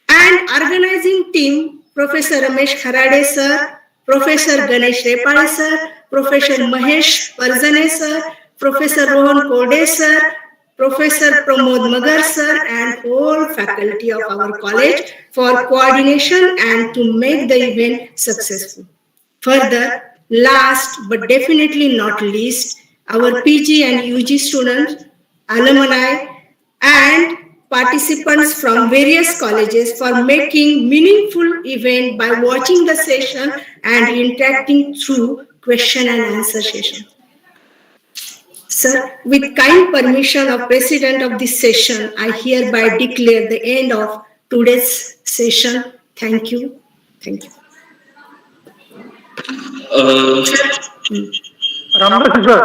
and organizing team Professor Ramesh Kharade sir, Professor Ganesh Repale sir, Professor Mahesh Parzane sir, Professor Rohan Kode sir, Professor Pramod Magar sir, and whole faculty of our college for coordination and to make the event successful. Further, last but definitely not least, our PG and UG students, alumni, and participants from various colleges for making meaningful event by watching the session and interacting through question and answer session. Sir, with kind permission of President of this session, I hereby declare the end of today's session. Thank you. Thank you. Ramdashi sir.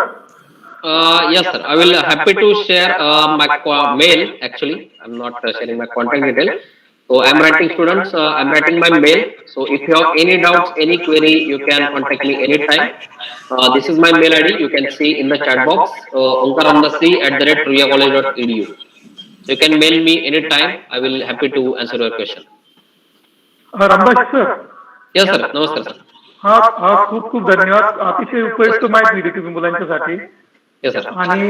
Yes, sir. I will happy to share my mail. Actually, I'm not sharing my contact detail. So I'm writing students. I'm writing my mail. So if you have any doubts, any query, you can contact me anytime. This is my mail ID. You can see in the chat box. onkaramdasi@ruyacollege.edu. So you can mail me anytime. I will happy to answer your question. Ramdashi sir. Yes, sir. Namaskar, sir. खूप खूप धन्यवाद. अतिशय उपयुक्त माहिती दिली तुम्ही मुलांच्यासाठी. Yes, sir. आणि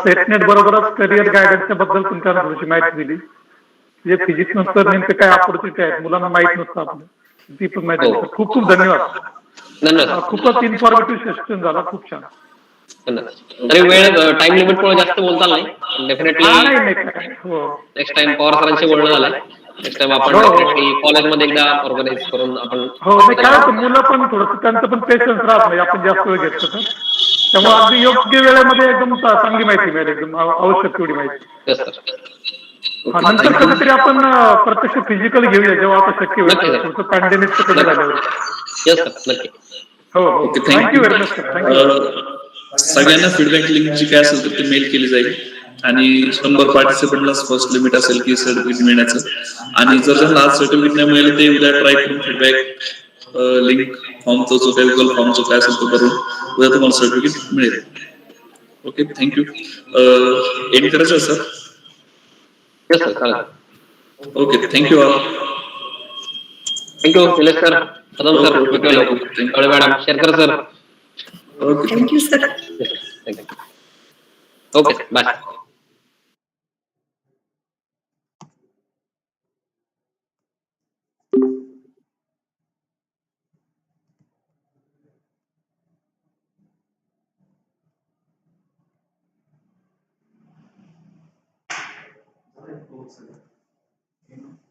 SET NET बरोबरच करिअर गायडन्सच्या बद्दल तुमच्या थोडीशी माहिती दिली. जे फिजिक्स नंतर नेमके काय ऑपॉर्च्युनिटी आहेत मुलांना माहित नसतं आपलं, ती पण माहिती. खूप खूप धन्यवाद. धन्यवाद. खूपच इन्फॉर्मेटिव्ह सेशन झाला. खूप छान. तरी वेळ टाइम लिमिट मुळे जास्त बोलता नाही डेफिनेटली हो नेक्स्ट टाइम पवार सरांशी बोलणं झालंय नेक्स्ट टाइम आपण डेफिनेटली कॉलेजमध्ये एकदा ऑर्गनाईज करून आपण हो नाही काय होतं मुलं पण थोडंसं त्यांचं पण पेशन्स राहत नाही आपण जास्त वेळ घेतलं तर त्यामुळे अगदी योग्य वेळेमध्ये एकदम चांगली माहिती मिळेल एकदम आवश्यक तेवढी माहिती Yes, sir. हा नंतर कधीतरी आपण प्रत्यक्ष फिजिकल घेऊया जेव्हा आता शक्य होईल थोडंसं पॅन्डेमिकचं कमी झाल्यावर Yes, sir. नक्की. हो हो okay thank you very thank you. Much sir thank you सगळ्यांना फीडबॅक लिंक जी काय असेल तर ती मेल केली जाईल आणि 100 पार्टिसिपंटलाच फर्स्ट लिमिट असेल की सर्टिफिकेट मिळण्याचं आणि जर ज्यांना आज सर्टिफिकेट नाही मिळालं ते उद्या ट्राय करून फीडबॅक लिंक फॉर्मचा जो काय गुगल फॉर्म जो काय असेल तो करून उद्या तुम्हाला सर्टिफिकेट मिळेल. Okay thank you. एंड करायचं सर. Yes, sir. चालेल. Okay thank you all. Thank you Nilesh sir Kadam sir भेटूया Kale madam Sherkar sir. Okay thank you sir. Thank you. Okay bye. Right, both sides.